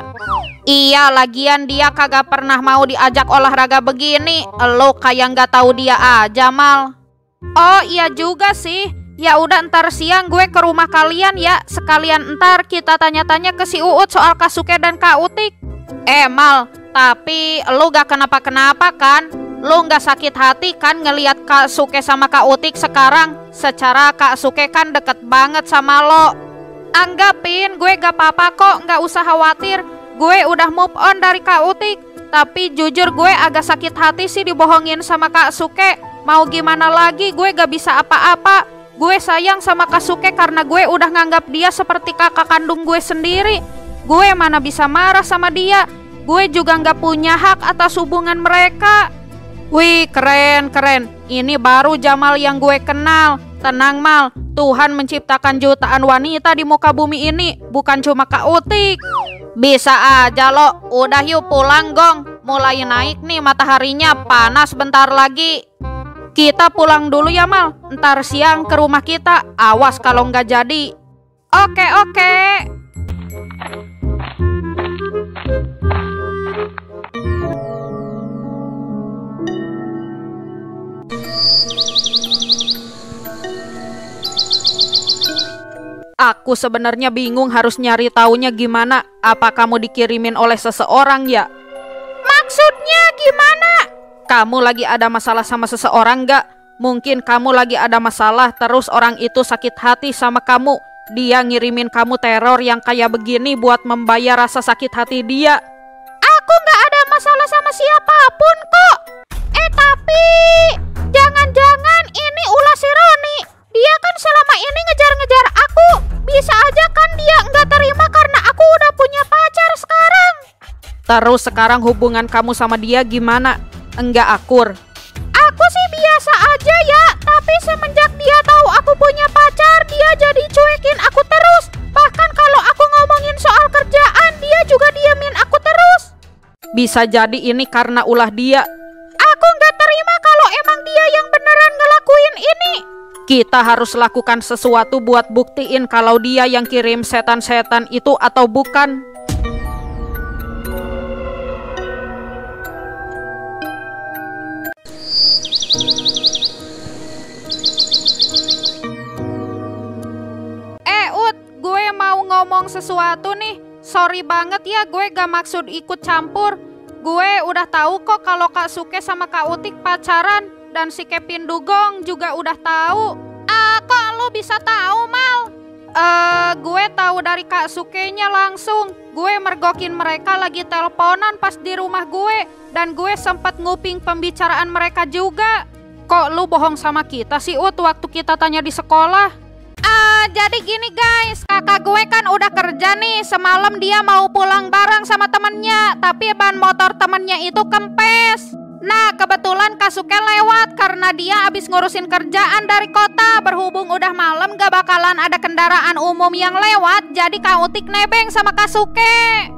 Iya, lagian dia kagak pernah mau diajak olahraga begini. Lu kayak nggak tahu dia aja, Mal. Oh iya juga sih. Ya udah, ntar siang gue ke rumah kalian ya. Sekalian ntar kita tanya-tanya ke si Uut soal Kasuke dan Kak Utik. Mal, tapi lu gak kenapa-kenapa kan? Lu gak sakit hati kan ngelihat Kasuke sama Kak Utik sekarang? Secara Kasuke kan deket banget sama lo. Anggapin gue gak apa-apa kok, gak usah khawatir. Gue udah move on dari Kak Utik. Tapi jujur gue agak sakit hati sih dibohongin sama Kasuke. Mau gimana lagi, gue gak bisa apa-apa. Gue sayang sama Kasuke karena gue udah nganggap dia seperti kakak kandung gue sendiri. Gue mana bisa marah sama dia. Gue juga gak punya hak atas hubungan mereka. Wih, keren. Ini baru Jamal yang gue kenal. Tenang, Mal, Tuhan menciptakan jutaan wanita di muka bumi ini, bukan cuma Kak Utik. Bisa aja lo. Udah yuk pulang, Gong. Mulai naik nih mataharinya, panas bentar lagi. Kita pulang dulu ya, Mal. Ntar siang ke rumah kita. Awas kalau nggak jadi. Oke. Aku sebenarnya bingung harus nyari taunya gimana. Apa kamu dikirimin oleh seseorang ya? Maksudnya gimana? Kamu lagi ada masalah sama seseorang gak? Mungkin kamu lagi ada masalah terus orang itu sakit hati sama kamu. Dia ngirimin kamu teror yang kayak begini buat membayar rasa sakit hati dia. Aku gak ada masalah sama siapapun kok. Tapi jangan-jangan ini ulah si Roni. Dia kan selama ini ngejar-ngejar aku. Bisa aja kan dia nggak terima karena aku udah punya pacar sekarang. Terus sekarang hubungan kamu sama dia gimana? Enggak akur? Aku sih biasa aja ya, tapi semenjak dia tahu aku punya pacar, dia jadi cuekin aku terus. Bahkan kalau aku ngomongin soal kerjaan, dia juga diamin aku terus. Bisa jadi ini karena ulah dia. Aku nggak terima kalau emang dia yang beneran ngelakuin ini. Kita harus lakukan sesuatu buat buktiin kalau dia yang kirim setan-setan itu atau bukan. Ut, gue mau ngomong sesuatu nih. Sorry banget ya, gue gak maksud ikut campur. Gue udah tahu kok kalau Kak Suke sama Kak Utik pacaran. Dan si Kevin Dugong juga udah tahu. Kok lu bisa tahu, Mal? Gue tahu dari Kak Sukenya langsung. Gue mergokin mereka lagi teleponan pas di rumah gue. Dan gue sempat nguping pembicaraan mereka juga. Kok lu bohong sama kita sih, Ut, waktu kita tanya di sekolah? Jadi gini guys, kakak gue kan udah kerja nih. Semalam dia mau pulang bareng sama temennya, tapi ban motor temennya itu kempes. Nah kebetulan Kasuke lewat karena dia habis ngurusin kerjaan dari kota. Berhubung udah malam gak bakalan ada kendaraan umum yang lewat, jadi Kak Utik nebeng sama Kasuke.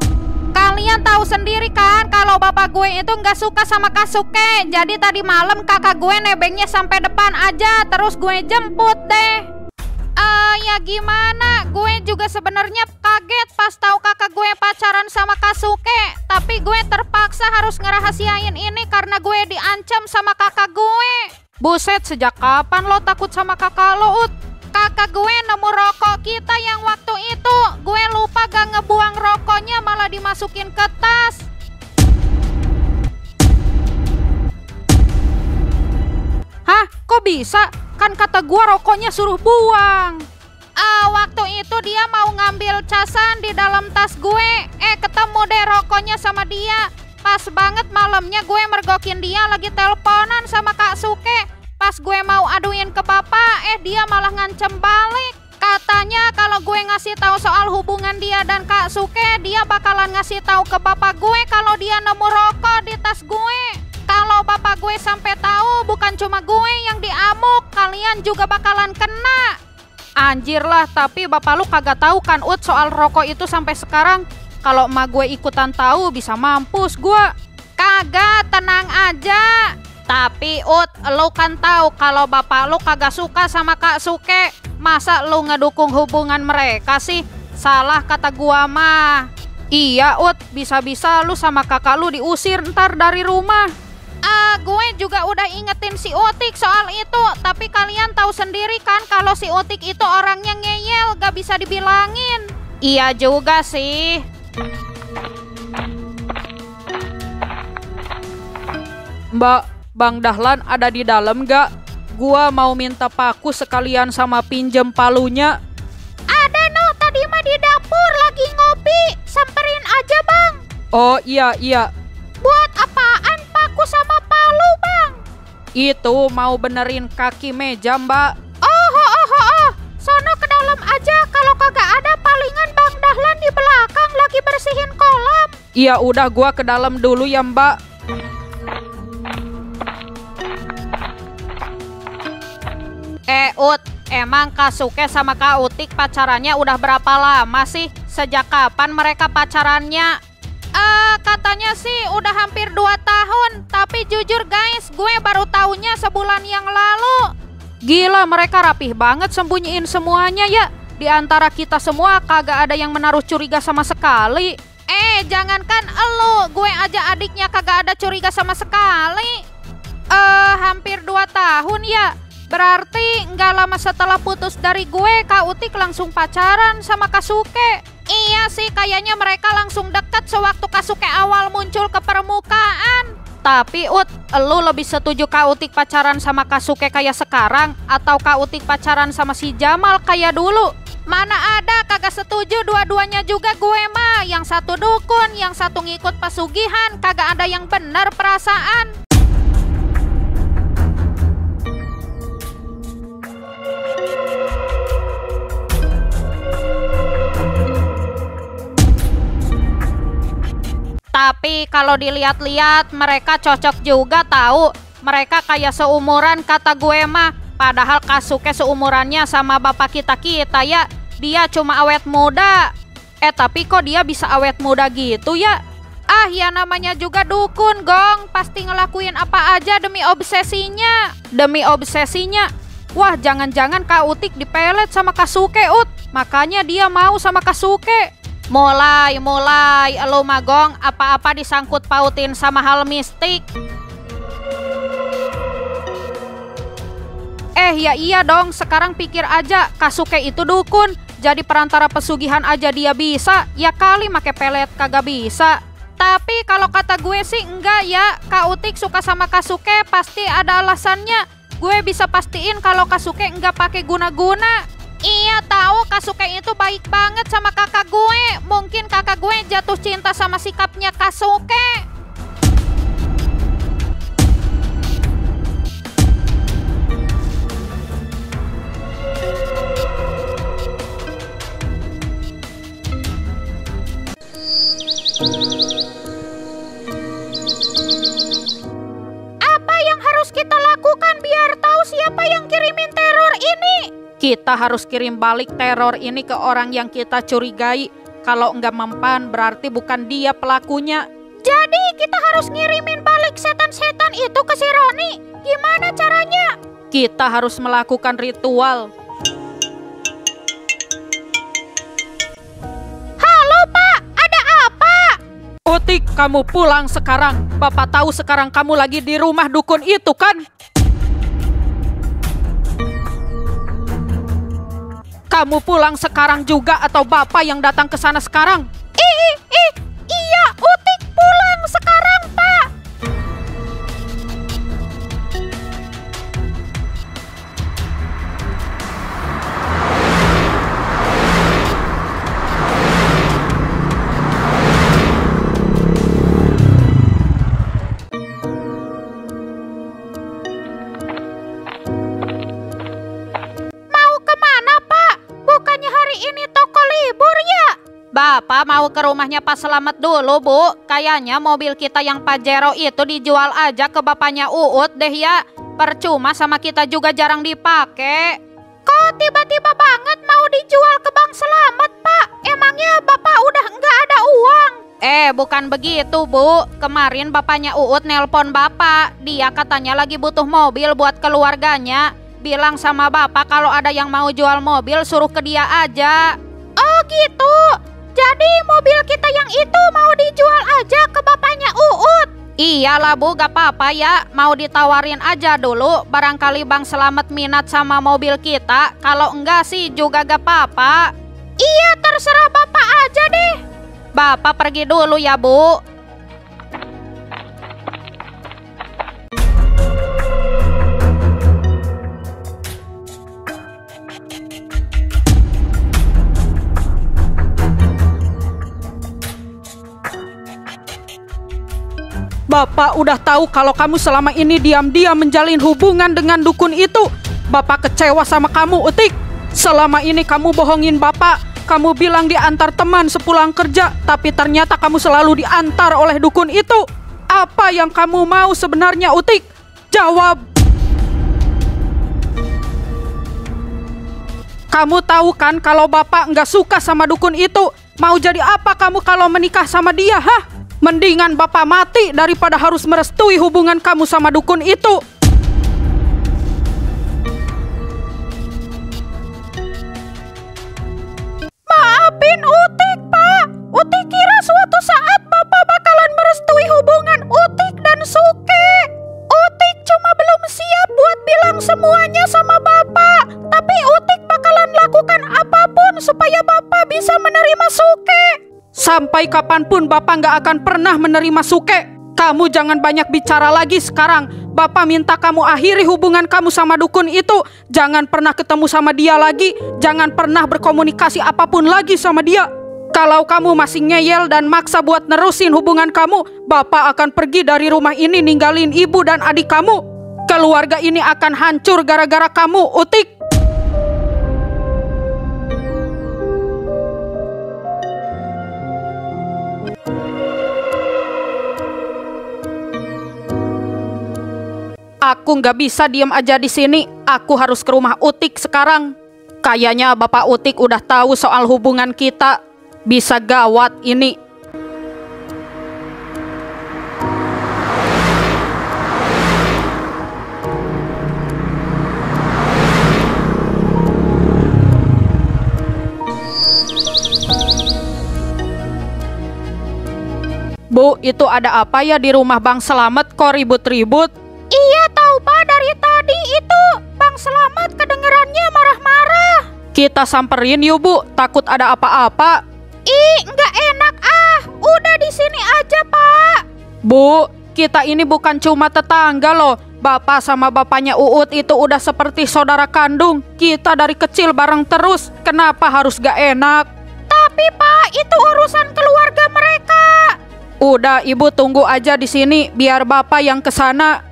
Kalian tahu sendiri kan kalau bapak gue itu gak suka sama Kasuke. Jadi tadi malam kakak gue nebengnya sampai depan aja, terus gue jemput deh. Ya gimana, gue juga sebenarnya kaget pas tahu kakak gue pacaran sama Kasuke. Tapi gue terpaksa harus ngerahasiain ini karena gue diancam sama kakak gue. Buset, sejak kapan lo takut sama kakak lo, Ut? Kakak gue nemu rokok kita yang waktu itu. Gue lupa gak ngebuang rokoknya, malah dimasukin ke tas. Hah? Kok bisa? Kan kata gua rokoknya suruh buang. Waktu itu dia mau ngambil casan di dalam tas gue. Ketemu deh rokoknya sama dia. Pas banget malamnya gue mergokin dia lagi teleponan sama Kak Suke. Pas gue mau aduin ke bapak, dia malah ngancem balik. Katanya kalau gue ngasih tahu soal hubungan dia dan Kak Suke, dia bakalan ngasih tahu ke bapak gue kalau dia nemu rokok di tas gue. Kalau bapak gue sampai tahu, bukan cuma gue yang diamuk, kalian juga bakalan kena. Anjir lah, tapi bapak lu kagak tahu kan, Ut, soal rokok itu sampai sekarang. Kalau emak gue ikutan tahu, bisa mampus gua. Kagak, tenang aja. Tapi Ut, lu kan tahu kalau bapak lu kagak suka sama Kak Suke. Masa lu ngedukung hubungan mereka sih? Salah kata gua mah. Iya, Ut, bisa-bisa lu sama kakak lu diusir ntar dari rumah. Gue juga udah ingetin si Utik soal itu. Tapi kalian tahu sendiri kan kalau si Utik itu orangnya ngeyel, gak bisa dibilangin. Iya juga sih. Mbak, Bang Dahlan ada di dalam gak? Gua mau minta paku sekalian sama pinjem palunya. Ada no, tadi mah di dapur lagi ngopi. Samperin aja bang. Oh iya. Buat apaan paku sama palu bang? Itu mau benerin kaki meja mbak. Oh. Sono ke dalam aja, kalau kagak ada palingan Bang Dahlan di belakang lagi bersihin kolam. Iya udah, gua ke dalam dulu ya mbak. Ut, emang Kasuke sama Kak Utik pacarannya udah berapa lama sih? Sejak kapan mereka pacarannya? Katanya sih udah hampir 2 tahun. Tapi jujur guys, gue baru taunya sebulan yang lalu. Gila, mereka rapih banget sembunyiin semuanya ya. Di antara kita semua kagak ada yang menaruh curiga sama sekali. Jangankan elu, gue aja adiknya kagak ada curiga sama sekali. Hampir 2 tahun ya. Berarti nggak lama setelah putus dari gue, Kak Utik langsung pacaran sama Kasuke. Iya sih, kayaknya mereka langsung deket sewaktu Kasuke awal muncul ke permukaan. Tapi Ut, lu lebih setuju Kak Utik pacaran sama Kasuke kayak sekarang atau Kak Utik pacaran sama si Jamal kayak dulu? Mana ada, kagak setuju dua-duanya juga gue mah. Yang satu dukun, yang satu ngikut pesugihan, kagak ada yang bener perasaan. Tapi kalau dilihat-lihat mereka cocok juga tahu. Mereka kayak seumuran kata gue mah. Padahal Kasuke seumurannya sama bapak kita ya. Dia cuma awet muda. Tapi kok dia bisa awet muda gitu ya? Ah ya namanya juga dukun Gong. Pasti ngelakuin apa aja demi obsesinya. Demi obsesinya. Wah jangan-jangan Kak Utik dipelet sama Kasuke Ut. Makanya dia mau sama Kasuke. Mulai, elu Magong, apa-apa disangkut pautin sama hal mistik. Ya iya dong, sekarang pikir aja, Kasuke itu dukun. Jadi perantara pesugihan aja dia bisa, ya kali make pelet kagak bisa. Tapi kalau kata gue sih enggak ya, Kak Utik suka sama Kasuke pasti ada alasannya. Gue bisa pastiin kalau Kasuke enggak pakai guna-guna. Iya tahu Kasuke itu baik banget sama kakak gue. Mungkin kakak gue jatuh cinta sama sikapnya Kasuke. Apa yang harus kita lakukan biar tahu siapa yang kirimin teror ini? Kita harus kirim balik teror ini ke orang yang kita curigai. Kalau nggak mempan berarti bukan dia pelakunya. Jadi kita harus ngirimin balik setan-setan itu ke si Roni. Gimana caranya? Kita harus melakukan ritual. Halo Pak, ada apa? Utik, kamu pulang sekarang. Bapak tahu sekarang kamu lagi di rumah dukun itu kan? Kamu pulang sekarang juga atau Bapak yang datang ke sana sekarang? Iya, Utik pulang sekarang, Pak. Bapak mau ke rumahnya Pak Selamat dulu, Bu. Kayaknya mobil kita yang Pajero itu dijual aja ke bapaknya Uut deh ya. Percuma sama kita juga jarang dipakai. Kok tiba-tiba banget mau dijual ke Bang Selamat, Pak? Emangnya Bapak udah nggak ada uang? Bukan begitu, Bu. Kemarin bapaknya Uut nelpon Bapak. Dia katanya lagi butuh mobil buat keluarganya. Bilang sama Bapak kalau ada yang mau jual mobil suruh ke dia aja. Oh gitu. Jadi mobil kita yang itu mau dijual aja ke bapaknya Uut? Iyalah Bu, gak apa-apa ya. Mau ditawarin aja dulu. Barangkali Bang Selamat minat sama mobil kita. Kalau enggak sih juga gak apa-apa. Iya terserah Bapak aja deh. Bapak pergi dulu ya Bu. Bapak udah tahu kalau kamu selama ini diam-diam menjalin hubungan dengan dukun itu. Bapak kecewa sama kamu, Utik. Selama ini kamu bohongin Bapak. Kamu bilang diantar teman sepulang kerja, tapi ternyata kamu selalu diantar oleh dukun itu. Apa yang kamu mau sebenarnya, Utik? Jawab. Kamu tahu kan kalau Bapak nggak suka sama dukun itu. Mau jadi apa kamu kalau menikah sama dia, hah? Mendingan Bapak mati daripada harus merestui hubungan kamu sama dukun itu. Maafin Utik, Pak. Utik kira suatu saat Bapak bakalan merestui hubungan Utik dan Suke. Utik cuma belum siap buat bilang semuanya sama Bapak. Tapi Utik bakalan lakukan apapun supaya Bapak bisa menerima Suke. Sampai kapanpun Bapak nggak akan pernah menerima Suke. Kamu jangan banyak bicara lagi sekarang. Bapak minta kamu akhiri hubungan kamu sama dukun itu. Jangan pernah ketemu sama dia lagi. Jangan pernah berkomunikasi apapun lagi sama dia. Kalau kamu masih ngeyel dan maksa buat nerusin hubungan kamu, Bapak akan pergi dari rumah ini ninggalin ibu dan adik kamu. Keluarga ini akan hancur gara-gara kamu, Utik. Aku nggak bisa diem aja di sini. Aku harus ke rumah Utik sekarang. Kayaknya Bapak Utik udah tahu soal hubungan kita. Bisa gawat ini. Bu, itu ada apa ya di rumah Bang Slamet kok ribut-ribut? Iya tahu Pak, dari tadi itu Bang Slamet kedengerannya marah-marah. Kita samperin yuk Bu, takut ada apa-apa. Ih, nggak enak ah. Udah di sini aja Pak. Bu, kita ini bukan cuma tetangga loh. Bapak sama bapaknya Uut itu udah seperti saudara kandung. Kita dari kecil bareng terus. Kenapa harus gak enak? Tapi Pak, itu urusan keluarga mereka. Udah, Ibu tunggu aja di sini biar Bapak yang ke sana.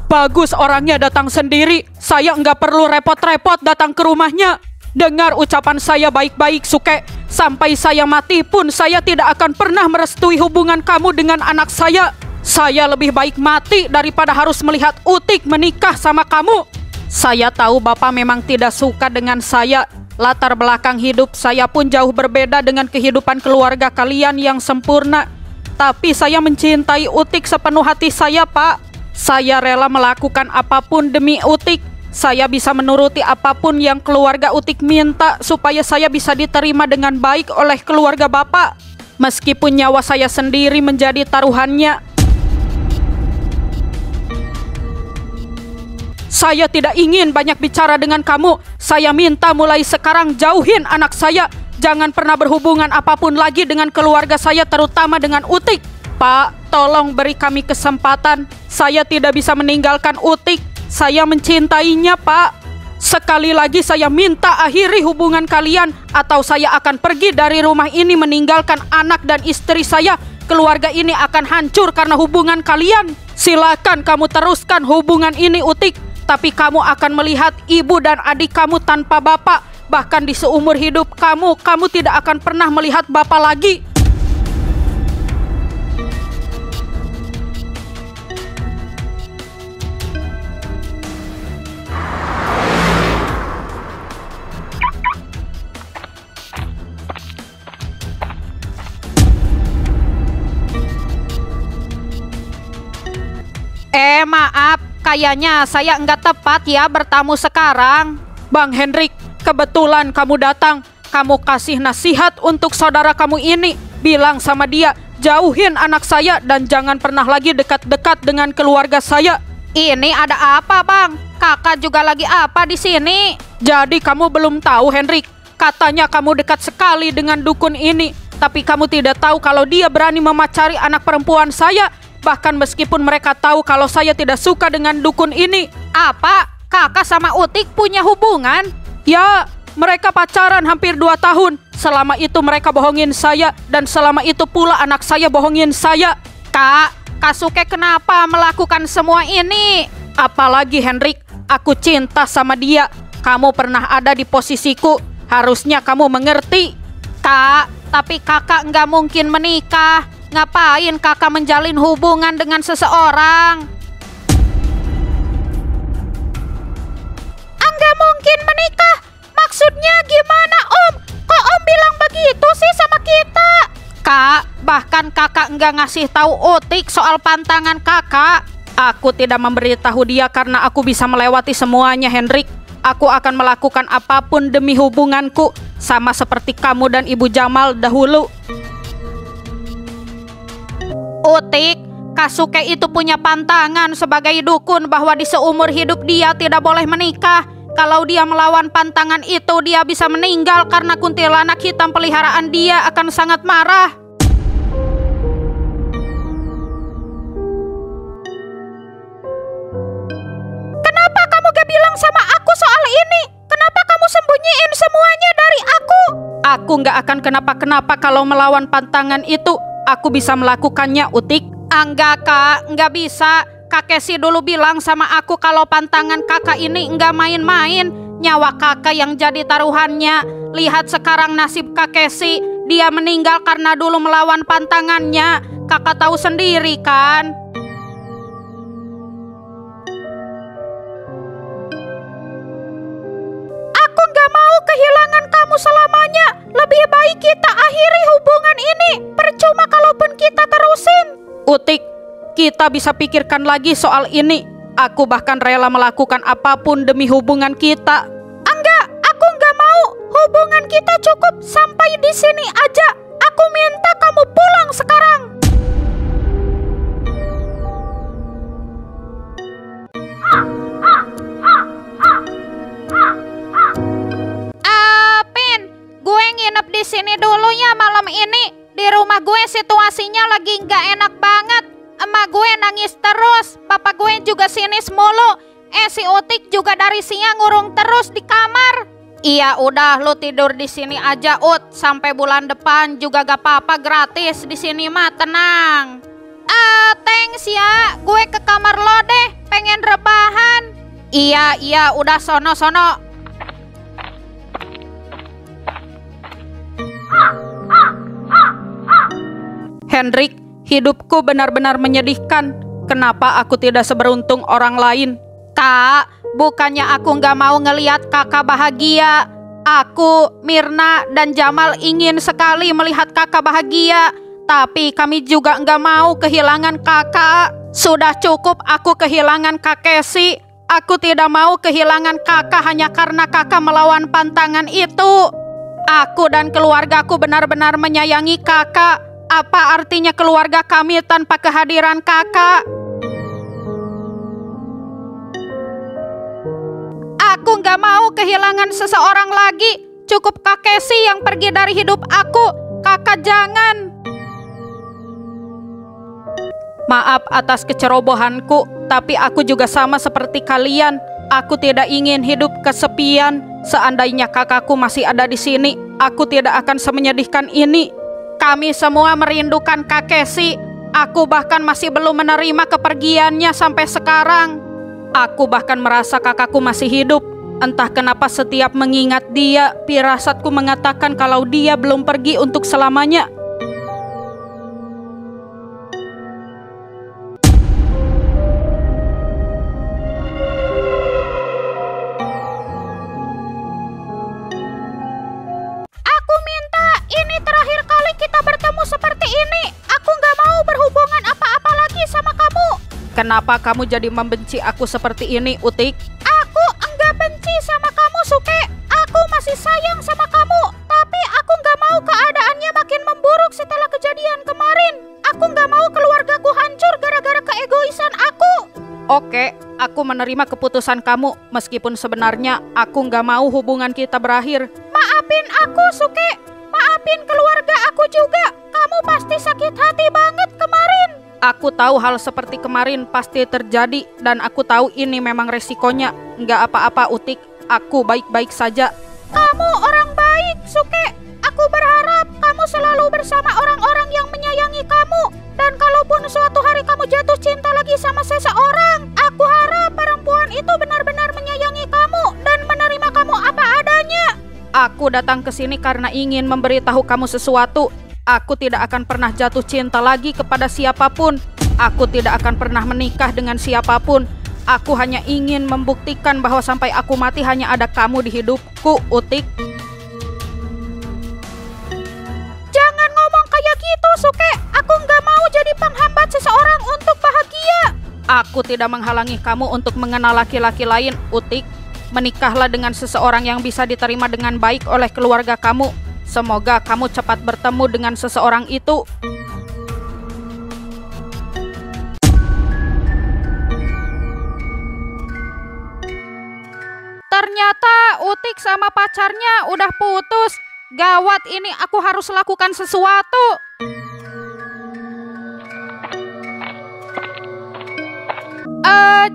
Bagus, orangnya datang sendiri. Saya nggak perlu repot-repot datang ke rumahnya. Dengar ucapan saya baik-baik, Suke. Sampai saya mati pun saya tidak akan pernah merestui hubungan kamu dengan anak saya. Saya lebih baik mati daripada harus melihat Utik menikah sama kamu. Saya tahu Bapak memang tidak suka dengan saya. Latar belakang hidup saya pun jauh berbeda dengan kehidupan keluarga kalian yang sempurna. Tapi saya mencintai Utik sepenuh hati saya, Pak. Saya rela melakukan apapun demi Utik. Saya bisa menuruti apapun yang keluarga Utik minta supaya saya bisa diterima dengan baik oleh keluarga Bapak. Meskipun nyawa saya sendiri menjadi taruhannya. Saya tidak ingin banyak bicara dengan kamu. Saya minta mulai sekarang jauhin anak saya. Jangan pernah berhubungan apapun lagi dengan keluarga saya, terutama dengan Utik. Pak, tolong beri kami kesempatan. Saya tidak bisa meninggalkan Utik. Saya mencintainya, Pak. Sekali lagi saya minta akhiri hubungan kalian, atau saya akan pergi dari rumah ini meninggalkan anak dan istri saya. Keluarga ini akan hancur karena hubungan kalian. Silakan kamu teruskan hubungan ini, Utik. Tapi kamu akan melihat ibu dan adik kamu tanpa bapak. Bahkan di seumur hidup kamu tidak akan pernah melihat bapak lagi. Maaf, kayaknya saya enggak tepat ya bertamu sekarang. Bang Hendrik, kebetulan kamu datang. Kamu kasih nasihat untuk saudara kamu ini. Bilang sama dia, jauhin anak saya dan jangan pernah lagi dekat-dekat dengan keluarga saya. Ini ada apa, Bang? Kakak juga lagi apa di sini? Jadi kamu belum tahu, Hendrik. Katanya kamu dekat sekali dengan dukun ini. Tapi kamu tidak tahu kalau dia berani memacari anak perempuan saya. Bahkan meskipun mereka tahu kalau saya tidak suka dengan dukun ini. Apa? Kakak sama Utik punya hubungan? Ya, mereka pacaran hampir 2 tahun. Selama itu mereka bohongin saya. Dan selama itu pula anak saya bohongin saya. Kak Suke kenapa melakukan semua ini? Apalagi Hendrik, aku cinta sama dia. Kamu pernah ada di posisiku. Harusnya kamu mengerti. Kak, tapi kakak nggak mungkin menikah. Ngapain kakak menjalin hubungan dengan seseorang? Nggak mungkin menikah. Maksudnya gimana, Om? Kok Om bilang begitu sih sama kita? Kak, bahkan kakak nggak ngasih tahu Utik soal pantangan kakak. Aku tidak memberitahu dia karena aku bisa melewati semuanya, Hendrik. Aku akan melakukan apapun demi hubunganku. Sama seperti kamu dan Ibu Jamal dahulu. Utik, Kasuke itu punya pantangan sebagai dukun bahwa di seumur hidup dia tidak boleh menikah. Kalau dia melawan pantangan itu, dia bisa meninggal karena kuntilanak hitam peliharaan dia akan sangat marah. Kenapa kamu gak bilang sama aku soal ini? Kenapa kamu sembunyiin semuanya dari aku? Aku gak akan kenapa-kenapa kalau melawan pantangan itu. Aku bisa melakukannya, Utik. Enggak, Kak. Enggak bisa. Kakesi dulu bilang sama aku kalau pantangan kakak ini nggak main-main. Nyawa kakak yang jadi taruhannya. Lihat sekarang nasib Kakesi. Dia meninggal karena dulu melawan pantangannya. Kakak tahu sendiri kan? Aku nggak mau kehilangan kamu selamanya. Lebih baik kita akhiri hubungan ini. Percuma kalaupun kita terusin. Utik, kita bisa pikirkan lagi soal ini. Aku bahkan rela melakukan apapun demi hubungan kita. Enggak, aku nggak mau. Hubungan kita cukup sampai di sini aja. Aku minta kamu pulang sekarang. Pin, gue nginep di sini dulu ya malam ini. Di rumah gue situasinya lagi nggak enak banget. Emak gue nangis terus, bapak gue juga sinis mulu. Si Utik juga dari siang ngurung terus di kamar. Iya udah, lu tidur di sini aja Ut. Sampai bulan depan juga gak apa-apa, gratis di sini mah, tenang. Thanks ya, gue ke kamar lo deh, pengen rebahan. Iya, udah sono. Hendrik, hidupku benar-benar menyedihkan. Kenapa aku tidak seberuntung orang lain? Kak, bukannya aku nggak mau ngelihat kakak bahagia. Aku, Mirna, dan Jamal ingin sekali melihat kakak bahagia. Tapi kami juga nggak mau kehilangan kakak. Sudah cukup aku kehilangan Kakesi. Aku tidak mau kehilangan kakak hanya karena kakak melawan pantangan itu. Aku dan keluargaku benar-benar menyayangi kakak. Apa artinya keluarga kami tanpa kehadiran kakak? Aku nggak mau kehilangan seseorang lagi. Cukup Kakesi yang pergi dari hidup aku. Kakak jangan. Maaf atas kecerobohanku, tapi aku juga sama seperti kalian. Aku tidak ingin hidup kesepian. Seandainya kakakku masih ada di sini, aku tidak akan semenyedihkan ini. Kami semua merindukan Kakesi. Aku bahkan masih belum menerima kepergiannya sampai sekarang. Aku bahkan merasa kakakku masih hidup. Entah kenapa setiap mengingat dia, firasatku mengatakan kalau dia belum pergi untuk selamanya. Aku minta ini terakhir kali kita bertemu seperti ini. Aku nggak mau berhubungan apa-apa lagi sama kamu. Kenapa kamu jadi membenci aku seperti ini, Utik? Aku enggak benci sama kamu, Suke. Aku masih sayang sama kamu. Tapi aku nggak mau keadaannya makin memburuk setelah kejadian kemarin. Aku nggak mau keluargaku hancur gara-gara keegoisan aku. Oke, aku menerima keputusan kamu. Meskipun sebenarnya aku nggak mau hubungan kita berakhir. Maafin aku, Suke. Maafin keluarga aku juga. Kamu pasti sakit hati banget kemarin. Aku tahu hal seperti kemarin pasti terjadi. Dan aku tahu ini memang resikonya. Nggak apa-apa, Utik. Aku baik-baik saja. Kamu orang baik, Suke. Aku berharap kamu selalu bersama orang-orang yang menyayangi kamu. Dan kalaupun suatu hari kamu jatuh cinta lagi sama seseorang, aku harap perempuan itu benar-benar menyayangi kamu dan menerima kamu apa adanya. Aku datang ke sini karena ingin memberitahu kamu sesuatu. Aku tidak akan pernah jatuh cinta lagi kepada siapapun. Aku tidak akan pernah menikah dengan siapapun. Aku hanya ingin membuktikan bahwa sampai aku mati hanya ada kamu di hidupku, Utik. Jangan ngomong kayak gitu, Suke. Aku nggak mau jadi penghambat seseorang untuk bahagia. Aku tidak menghalangi kamu untuk mengenal laki-laki lain, Utik. Menikahlah dengan seseorang yang bisa diterima dengan baik oleh keluarga kamu. Semoga kamu cepat bertemu dengan seseorang itu. Ternyata Utik sama pacarnya udah putus. Gawat, ini aku harus lakukan sesuatu.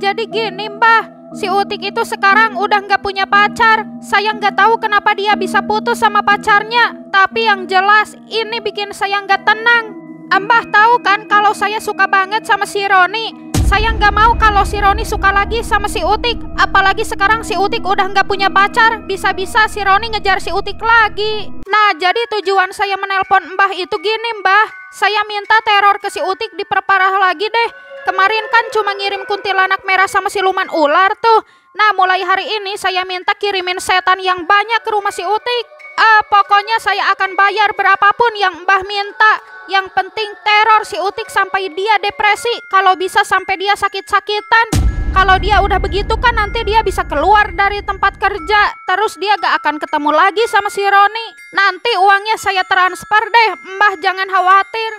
Jadi gini Mbah, si Utik itu sekarang udah nggak punya pacar. Saya nggak tahu kenapa dia bisa putus sama pacarnya. Tapi yang jelas ini bikin saya nggak tenang. Mbah tahu kan kalau saya suka banget sama si Roni. Saya nggak mau kalau si Roni suka lagi sama si Utik. Apalagi sekarang si Utik udah nggak punya pacar. Bisa-bisa si Roni ngejar si Utik lagi. Nah, jadi tujuan saya menelpon Mbah itu gini, Mbah. Saya minta teror ke si Utik diperparah lagi deh. Kemarin kan cuma ngirim kuntilanak merah sama siluman ular tuh. Nah, mulai hari ini saya minta kirimin setan yang banyak ke rumah si Utik. Pokoknya saya akan bayar berapapun yang Mbah minta. Yang penting teror si Utik sampai dia depresi. Kalau bisa sampai dia sakit-sakitan. Kalau dia udah begitu kan nanti dia bisa keluar dari tempat kerja. Terus dia gak akan ketemu lagi sama si Roni. Nanti uangnya saya transfer deh. Mbah jangan khawatir.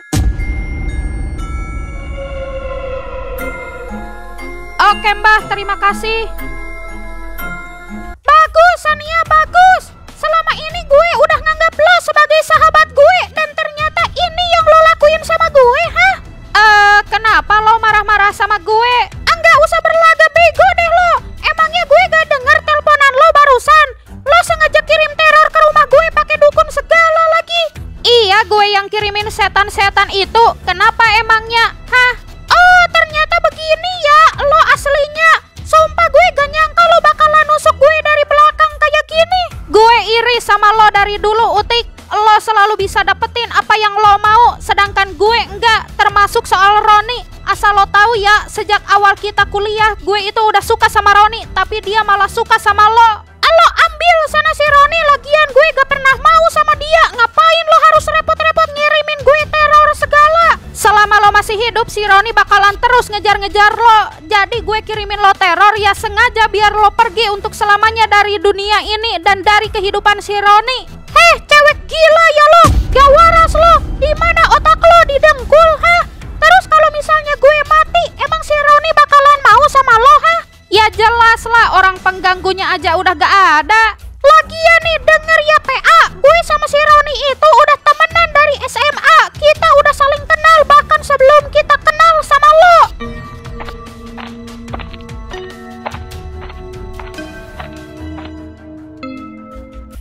Oke Mbah, terima kasih. Bagus Sania, bagus. Selama ini gue udah nganggap lo sebagai sahabat gue. Dan ternyata ini yang lo lakuin sama gue, hah? Kenapa lo marah-marah sama gue? Enggak usah berlagak bego deh lo. Emangnya gue gak denger teleponan lo barusan? Lo sengaja kirim teror ke rumah gue pakai dukun segala lagi. Iya, gue yang kirimin setan-setan itu. Kenapa emangnya? Hah? Oh, ternyata begini ya lo aslinya. Sumpah gue gak nyangka lo bakalan nusuk gue dari belakang kayak gini. Gue iri sama lo dari dulu, Utik. Lo selalu bisa dapetin apa yang lo mau, sedangkan gue enggak, termasuk soal Roni. Asal lo tahu ya, sejak awal kita kuliah, gue itu udah suka sama Roni, tapi dia malah suka sama lo. Lo ambil sana si Roni, lagian gue gak pernah mau sama dia. Ngapain lo harus repot-repot ngirimin gue teror segala? Selama lo masih hidup, si Roni bakalan terus ngejar-ngejar lo. Jadi gue kirimin lo teror ya sengaja biar lo pergi untuk selamanya dari dunia ini dan dari kehidupan si Roni. Heh, cewek gila ya lo, gak waras lo. Dimana otak lo didengkul, hah? Terus kalau misalnya gue mati, emang si Roni bakalan mau sama lo, hah? Ya jelas lah, orang pengganggunya aja udah gak ada. Lagian nih, denger ya PA, gue sama si Roni itu udah temenan dari SMA. Kita udah saling kenal bahkan sebelum kita kenal sama lo.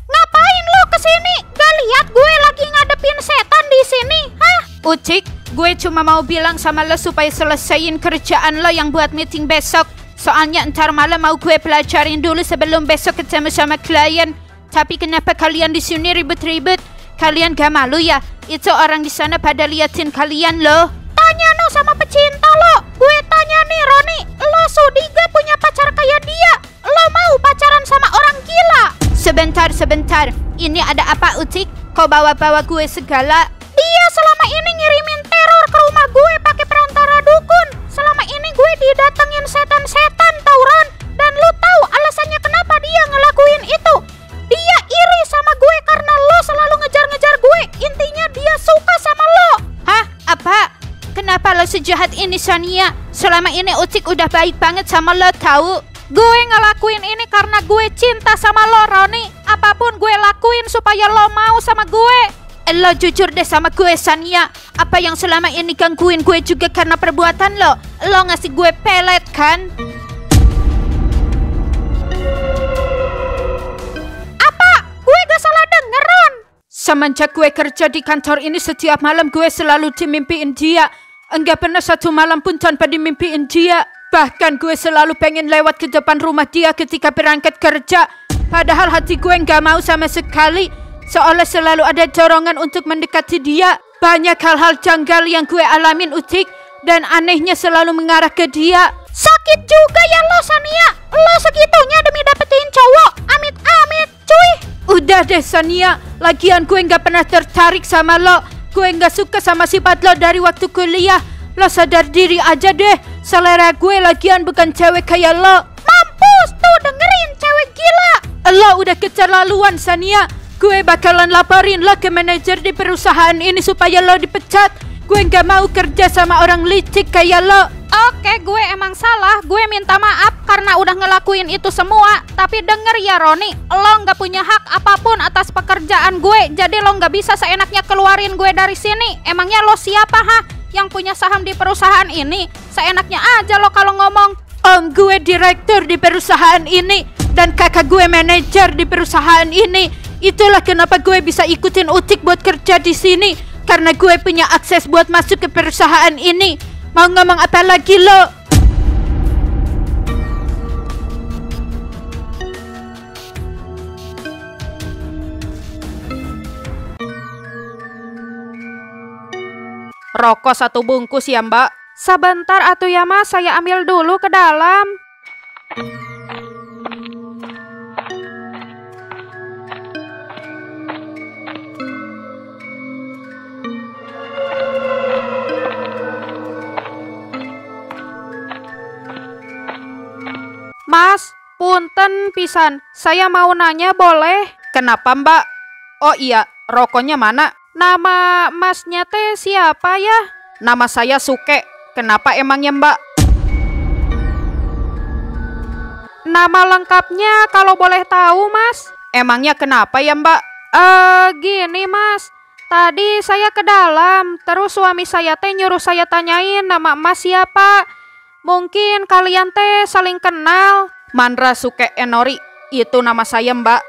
Ngapain lo kesini? Gak lihat gue lagi ngadepin setan di sini, hah? Ucik, gue cuma mau bilang sama lo supaya selesaiin kerjaan lo yang buat meeting besok. Soalnya ntar malam mau gue pelajarin dulu sebelum besok ketemu sama klien. Tapi kenapa kalian di sini ribet-ribet? Kalian gak malu ya? Itu orang di sana pada liatin kalian loh. Tanya no sama pecinta lo. Gue tanya nih Roni, lo sudi gak punya pacar kayak dia? Lo mau pacaran sama orang gila? Sebentar. Ini ada apa Utik? Kau bawa-bawa gue segala? Dia selama ini ngirimin teror ke rumah gue pakai perantara dukun. Selama ini gue didatengin setan-setan tauran. Dan lu tahu alasannya kenapa dia ngelakuin itu? Dia iri sama gue karena lo selalu ngejar-ngejar gue. Intinya dia suka sama lo. Hah? Apa? Kenapa lo sejahat ini Sania? Selama ini Utik udah baik banget sama lo tahu. Gue ngelakuin ini karena gue cinta sama lo Roni. Apapun gue lakuin supaya lo mau sama gue. Lo jujur deh sama gue Sania. Apa yang selama ini gangguin gue juga karena perbuatan lo? Lo ngasih gue pelet kan? Apa? Gue gak salah denger Ron? Semenjak gue kerja di kantor ini setiap malam gue selalu dimimpiin dia. Enggak pernah satu malam pun tanpa dimimpiin dia. Bahkan gue selalu pengen lewat ke depan rumah dia ketika berangkat kerja. Padahal hati gue gak mau sama sekali. Seolah selalu ada dorongan untuk mendekati dia. Banyak hal-hal janggal yang gue alamin Utik. Dan anehnya selalu mengarah ke dia. Sakit juga ya lo Sania. Lo segitunya demi dapetin cowok. Amit-amit cuy. Udah deh Sania. Lagian gue gak pernah tertarik sama lo. Gue gak suka sama sifat lo dari waktu kuliah. Lo sadar diri aja deh. Selera gue lagian bukan cewek kayak lo. Mampus tuh dengerin cewek gila. Lo udah keterlaluan Sania. Gue bakalan laporin lo ke manajer di perusahaan ini supaya lo dipecat. Gue gak mau kerja sama orang licik kayak lo. Oke, gue emang salah. Gue minta maaf karena udah ngelakuin itu semua. Tapi denger ya Roni, lo gak punya hak apapun atas pekerjaan gue. Jadi lo gak bisa seenaknya keluarin gue dari sini. Emangnya lo siapa ha? Yang punya saham di perusahaan ini? Seenaknya aja lo kalau ngomong. Om gue direktur di perusahaan ini. Dan kakak gue manajer di perusahaan ini. Itulah kenapa gue bisa ikutin Utik buat kerja di sini. Karena gue punya akses buat masuk ke perusahaan ini. Mau ngomong apa lagi lo? Rokok 1 bungkus ya Mbak. Sebentar atuh ya Mas, saya ambil dulu ke dalam. Mas, punten pisan, saya mau nanya boleh? Kenapa Mbak? Oh iya, rokoknya mana? Nama masnya teh siapa ya? Nama saya Suke. Kenapa emangnya Mbak? Nama lengkapnya kalau boleh tahu Mas? Emangnya kenapa ya Mbak? Gini Mas, tadi saya ke dalam, terus suami saya teh nyuruh saya tanyain nama Mas siapa. Mungkin kalian teh saling kenal. Mandra Suke Enori, itu nama saya Mbak.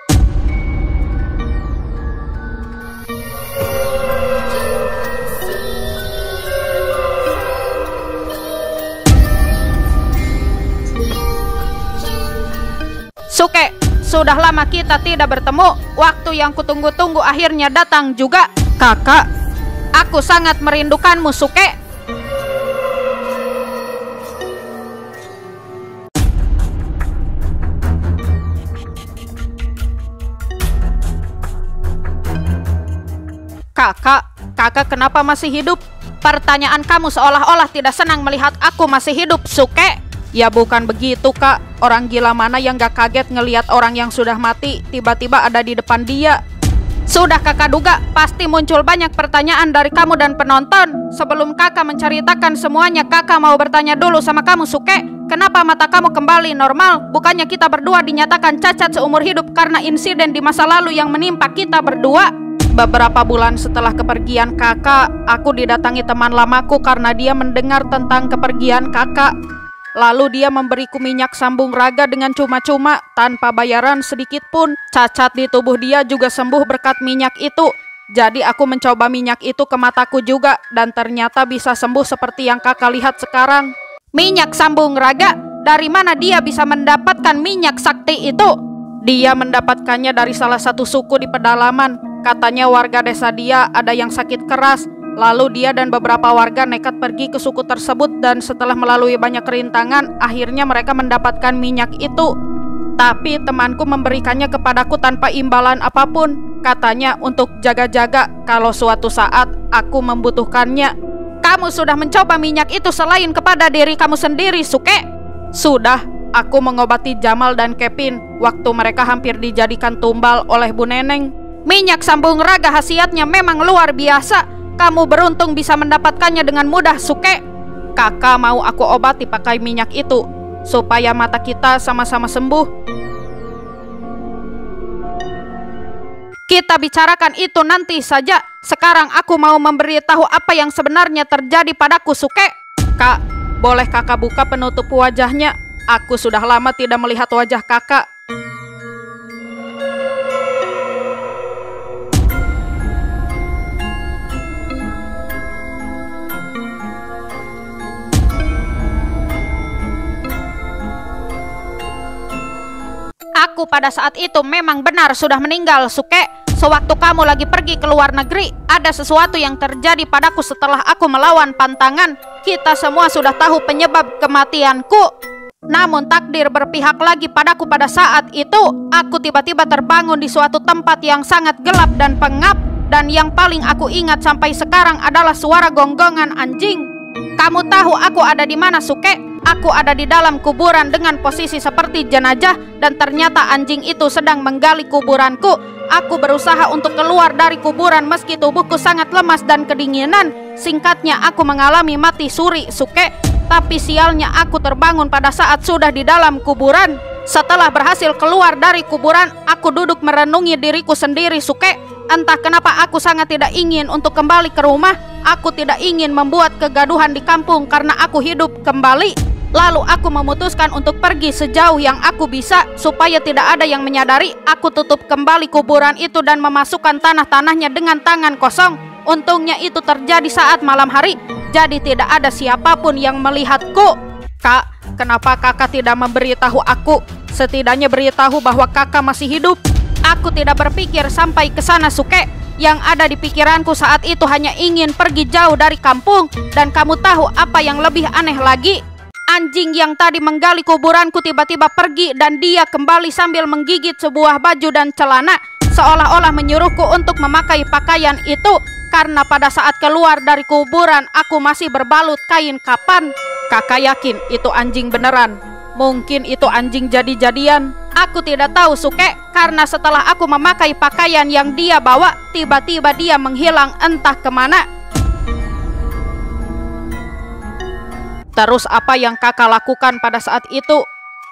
Suke, sudah lama kita tidak bertemu. Waktu yang kutunggu-tunggu akhirnya datang juga. Kakak, aku sangat merindukanmu Suke. Kakak kenapa masih hidup? Pertanyaan kamu seolah-olah tidak senang melihat aku masih hidup, Suke. Ya bukan begitu Kak. Orang gila mana yang gak kaget ngelihat orang yang sudah mati tiba-tiba ada di depan dia? Sudah kakak duga, pasti muncul banyak pertanyaan dari kamu dan penonton. Sebelum kakak menceritakan semuanya, kakak mau bertanya dulu sama kamu Suke. Kenapa mata kamu kembali normal? Bukannya kita berdua dinyatakan cacat seumur hidup karena insiden di masa lalu yang menimpa kita berdua? Beberapa bulan setelah kepergian kakak, aku didatangi teman lamaku karena dia mendengar tentang kepergian kakak. Lalu dia memberiku minyak sambung raga dengan cuma-cuma, tanpa bayaran sedikit pun. Cacat di tubuh dia juga sembuh berkat minyak itu. Jadi aku mencoba minyak itu ke mataku juga, dan ternyata bisa sembuh seperti yang kakak lihat sekarang. Minyak sambung raga? Dari mana dia bisa mendapatkan minyak sakti itu? Dia mendapatkannya dari salah satu suku di pedalaman. Katanya warga desa dia ada yang sakit keras. Lalu dia dan beberapa warga nekat pergi ke suku tersebut dan setelah melalui banyak rintangan, akhirnya mereka mendapatkan minyak itu. Tapi temanku memberikannya kepadaku tanpa imbalan apapun. Katanya untuk jaga-jaga kalau suatu saat aku membutuhkannya. Kamu sudah mencoba minyak itu selain kepada diri kamu sendiri, Suke? Sudah, aku mengobati Jamal dan Kevin waktu mereka hampir dijadikan tumbal oleh Bu Neneng. Minyak sambung raga khasiatnya memang luar biasa. Kamu beruntung bisa mendapatkannya dengan mudah, Suke. Kakak mau aku obati pakai minyak itu supaya mata kita sama-sama sembuh. Kita bicarakan itu nanti saja. Sekarang aku mau memberitahu apa yang sebenarnya terjadi padaku, Suke. Kak, boleh kakak buka penutup wajahnya? Aku sudah lama tidak melihat wajah kakak. Aku pada saat itu memang benar sudah meninggal, Suke. Sewaktu kamu lagi pergi ke luar negeri, ada sesuatu yang terjadi padaku setelah aku melawan pantangan. Kita semua sudah tahu penyebab kematianku. Namun takdir berpihak lagi padaku pada saat itu. Aku tiba-tiba terbangun di suatu tempat yang sangat gelap dan pengap. Dan yang paling aku ingat sampai sekarang adalah suara gonggongan anjing. Kamu tahu aku ada di mana, Suke? Aku ada di dalam kuburan dengan posisi seperti jenazah, dan ternyata anjing itu sedang menggali kuburanku. Aku berusaha untuk keluar dari kuburan meski tubuhku sangat lemas dan kedinginan. Singkatnya, aku mengalami mati suri, Suke. Tapi sialnya aku terbangun pada saat sudah di dalam kuburan. Setelah berhasil keluar dari kuburan, aku duduk merenungi diriku sendiri, Suke. Entah kenapa aku sangat tidak ingin untuk kembali ke rumah. Aku tidak ingin membuat kegaduhan di kampung karena aku hidup kembali. Lalu aku memutuskan untuk pergi sejauh yang aku bisa. Supaya tidak ada yang menyadari, aku tutup kembali kuburan itu dan memasukkan tanah-tanahnya dengan tangan kosong. Untungnya itu terjadi saat malam hari, jadi tidak ada siapapun yang melihatku. Kak, kenapa kakak tidak memberitahu aku? Setidaknya beritahu bahwa kakak masih hidup. Aku tidak berpikir sampai ke sana, Suke. Yang ada di pikiranku saat itu hanya ingin pergi jauh dari kampung. Dan kamu tahu apa yang lebih aneh lagi? Anjing yang tadi menggali kuburanku tiba-tiba pergi dan dia kembali sambil menggigit sebuah baju dan celana, seolah-olah menyuruhku untuk memakai pakaian itu. Karena pada saat keluar dari kuburan aku masih berbalut kain kapan. Kakak yakin itu anjing beneran? Mungkin itu anjing jadi-jadian. Aku tidak tahu, Suke, karena setelah aku memakai pakaian yang dia bawa, tiba-tiba dia menghilang entah kemana. Terus apa yang kakak lakukan pada saat itu?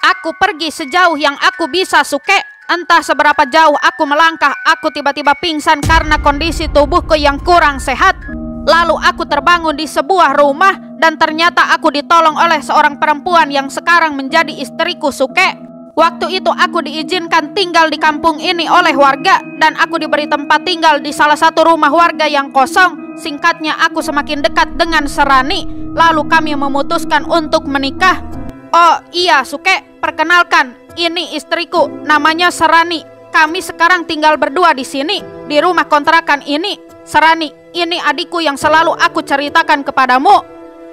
Aku pergi sejauh yang aku bisa, Suke. Entah seberapa jauh aku melangkah, aku tiba-tiba pingsan karena kondisi tubuhku yang kurang sehat. Lalu aku terbangun di sebuah rumah dan ternyata aku ditolong oleh seorang perempuan yang sekarang menjadi istriku, Suke. Waktu itu aku diizinkan tinggal di kampung ini oleh warga dan aku diberi tempat tinggal di salah satu rumah warga yang kosong. Singkatnya, aku semakin dekat dengan Serani. Lalu kami memutuskan untuk menikah. Oh iya, Suke, perkenalkan, ini istriku, namanya Serani. Kami sekarang tinggal berdua di sini, di rumah kontrakan ini. Serani, ini adikku yang selalu aku ceritakan kepadamu.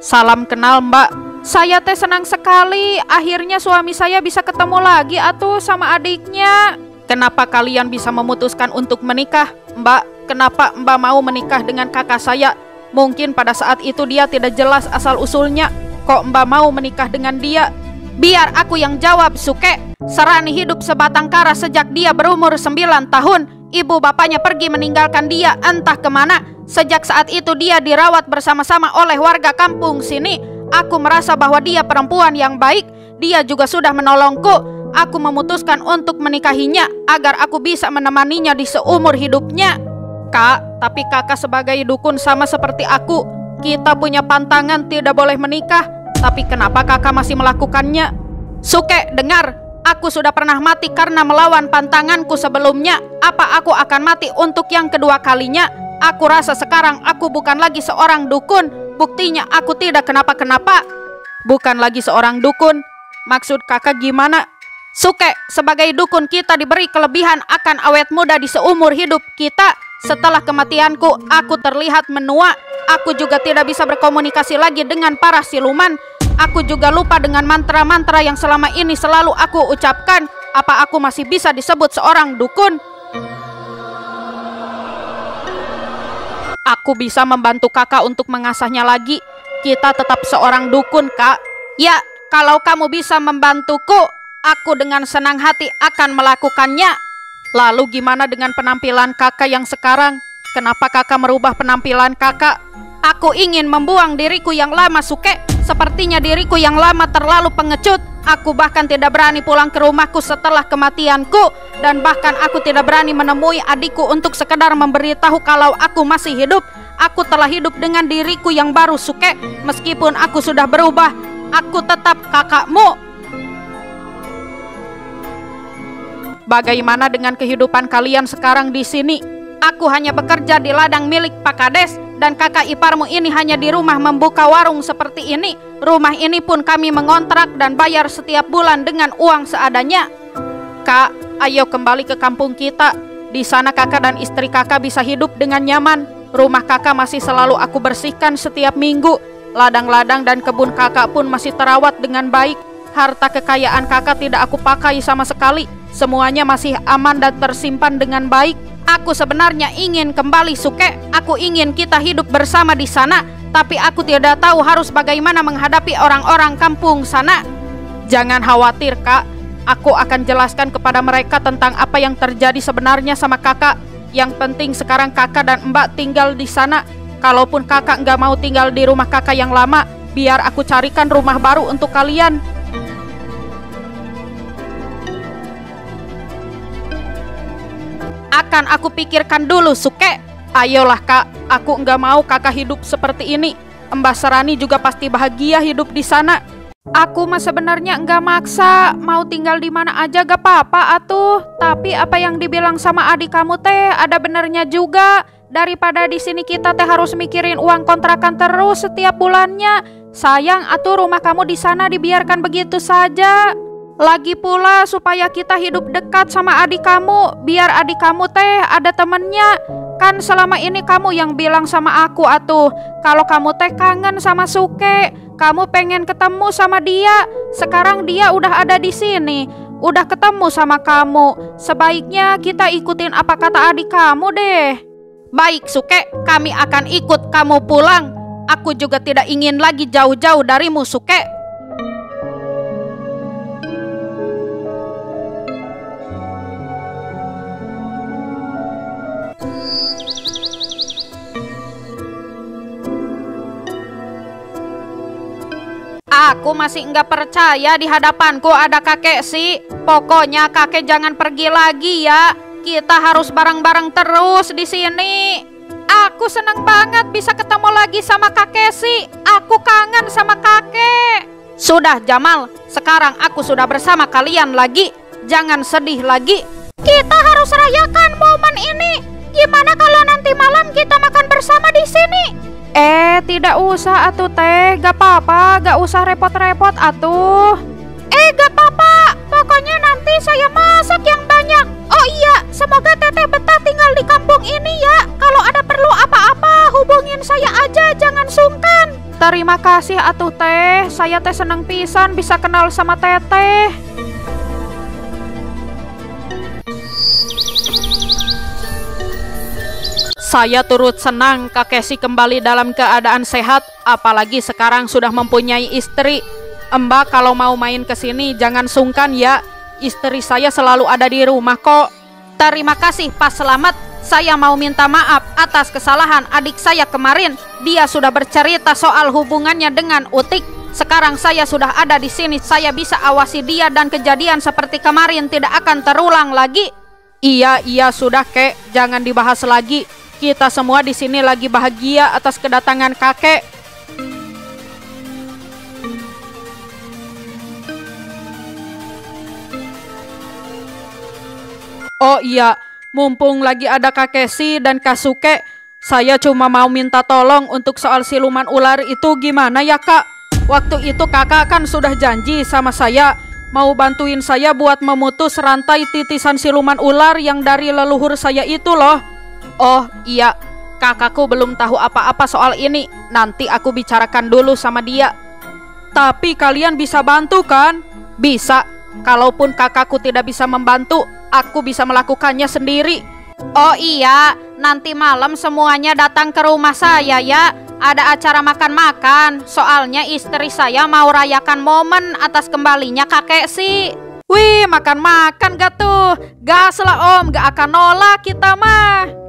Salam kenal, Mbak. Saya teh senang sekali, akhirnya suami saya bisa ketemu lagi atuh sama adiknya. Kenapa kalian bisa memutuskan untuk menikah, Mbak? Kenapa Mbak mau menikah dengan kakak saya? Mungkin pada saat itu dia tidak jelas asal-usulnya. Kok Mbak mau menikah dengan dia? Biar aku yang jawab, Suke. Serani hidup sebatang kara sejak dia berumur 9 tahun. Ibu bapaknya pergi meninggalkan dia entah kemana. Sejak saat itu dia dirawat bersama-sama oleh warga kampung sini. Aku merasa bahwa dia perempuan yang baik. Dia juga sudah menolongku. Aku memutuskan untuk menikahinya agar aku bisa menemaninya di seumur hidupnya. Kak, tapi kakak sebagai dukun sama seperti aku. Kita punya pantangan tidak boleh menikah. Tapi kenapa kakak masih melakukannya? Suke, dengar. Aku sudah pernah mati karena melawan pantanganku sebelumnya. Apa aku akan mati untuk yang kedua kalinya? Aku rasa sekarang aku bukan lagi seorang dukun. Buktinya aku tidak kenapa-kenapa. Bukan lagi seorang dukun? Maksud kakak gimana? Suke, sebagai dukun kita diberi kelebihan akan awet muda di seumur hidup kita. Setelah kematianku, aku terlihat menua. Aku juga tidak bisa berkomunikasi lagi dengan para siluman. Aku juga lupa dengan mantra-mantra yang selama ini selalu aku ucapkan. Apa aku masih bisa disebut seorang dukun? Aku bisa membantu kakak untuk mengasahnya lagi. Kita tetap seorang dukun, Kak. Ya, kalau kamu bisa membantuku, aku dengan senang hati akan melakukannya. Lalu gimana dengan penampilan kakak yang sekarang? Kenapa kakak merubah penampilan kakak? Aku ingin membuang diriku yang lama, Suke. Sepertinya diriku yang lama terlalu pengecut. Aku bahkan tidak berani pulang ke rumahku setelah kematianku. Dan bahkan aku tidak berani menemui adikku untuk sekedar memberitahu kalau aku masih hidup. Aku telah hidup dengan diriku yang baru, Suke. Meskipun aku sudah berubah, aku tetap kakakmu. Bagaimana dengan kehidupan kalian sekarang di sini? Aku hanya bekerja di ladang milik Pak Kades. Dan kakak iparmu ini hanya di rumah membuka warung seperti ini. Rumah ini pun kami mengontrak dan bayar setiap bulan dengan uang seadanya. Kak, ayo kembali ke kampung kita. Di sana kakak dan istri kakak bisa hidup dengan nyaman. Rumah kakak masih selalu aku bersihkan setiap minggu. Ladang-ladang dan kebun kakak pun masih terawat dengan baik. Harta kekayaan kakak tidak aku pakai sama sekali. Semuanya masih aman dan tersimpan dengan baik. Aku sebenarnya ingin kembali, Suke. Aku ingin kita hidup bersama di sana. Tapi aku tidak tahu harus bagaimana menghadapi orang-orang kampung sana. Jangan khawatir, Kak. Aku akan jelaskan kepada mereka tentang apa yang terjadi sebenarnya sama kakak. Yang penting sekarang kakak dan Mbak tinggal di sana. Kalaupun kakak nggak mau tinggal di rumah kakak yang lama, biar aku carikan rumah baru untuk kalian. Akan aku pikirkan dulu, Suke. Ayolah, Kak. Aku nggak mau kakak hidup seperti ini. Mbak Serani juga pasti bahagia hidup di sana. Aku mah sebenarnya nggak maksa. Mau tinggal di mana aja gak apa-apa atuh. Tapi apa yang dibilang sama adik kamu teh ada benernya juga. Daripada di sini kita teh harus mikirin uang kontrakan terus setiap bulannya. Sayang atuh rumah kamu di sana dibiarkan begitu saja. Lagi pula supaya kita hidup dekat sama adik kamu, biar adik kamu teh ada temennya. Kan selama ini kamu yang bilang sama aku atuh, kalau kamu teh kangen sama Suke, kamu pengen ketemu sama dia. Sekarang dia udah ada di sini, udah ketemu sama kamu. Sebaiknya kita ikutin apa kata adik kamu deh. Baik Suke, kami akan ikut kamu pulang. Aku juga tidak ingin lagi jauh-jauh darimu Suke. Aku masih nggak percaya di hadapanku ada kakek sih. Pokoknya kakek jangan pergi lagi ya. Kita harus bareng-bareng terus di sini. Aku senang banget bisa ketemu lagi sama kakek sih. Aku kangen sama kakek. Sudah Jamal, sekarang aku sudah bersama kalian lagi. Jangan sedih lagi. Kita harus rayakan momen ini. Gimana kalau nanti malam kita makan bersama di sini? Tidak usah atuh teh, gak apa-apa, gak usah repot-repot atuh. Gak apa-apa, pokoknya nanti saya masak yang banyak. Oh iya, semoga teteh betah tinggal di kampung ini ya. Kalau ada perlu apa-apa, hubungin saya aja, jangan sungkan. Terima kasih atuh teh, saya teh seneng pisan bisa kenal sama teteh. Saya turut senang Kak Kesi kembali dalam keadaan sehat, apalagi sekarang sudah mempunyai istri. Mbak kalau mau main ke sini jangan sungkan ya, istri saya selalu ada di rumah kok. Terima kasih Pak Selamat, saya mau minta maaf atas kesalahan adik saya kemarin. Dia sudah bercerita soal hubungannya dengan Utik. Sekarang saya sudah ada di sini, saya bisa awasi dia dan kejadian seperti kemarin tidak akan terulang lagi. Iya sudah kek, jangan dibahas lagi. Kita semua di sini lagi bahagia atas kedatangan kakek. Oh iya, mumpung lagi ada Kak Kesi dan Kak Suke, saya cuma mau minta tolong untuk soal siluman ular itu gimana ya Kak? Waktu itu kakak kan sudah janji sama saya mau bantuin saya buat memutus rantai titisan siluman ular yang dari leluhur saya itu loh. Oh iya, kakakku belum tahu apa-apa soal ini. Nanti aku bicarakan dulu sama dia. Tapi kalian bisa bantu kan? Bisa. Kalaupun kakakku tidak bisa membantu, aku bisa melakukannya sendiri. Oh iya, nanti malam semuanya datang ke rumah saya ya. Ada acara makan-makan. Soalnya istri saya mau rayakan momen atas kembalinya kakek sih. Wih, makan-makan gak tuh? Gas lah om, gak akan nolak kita mah.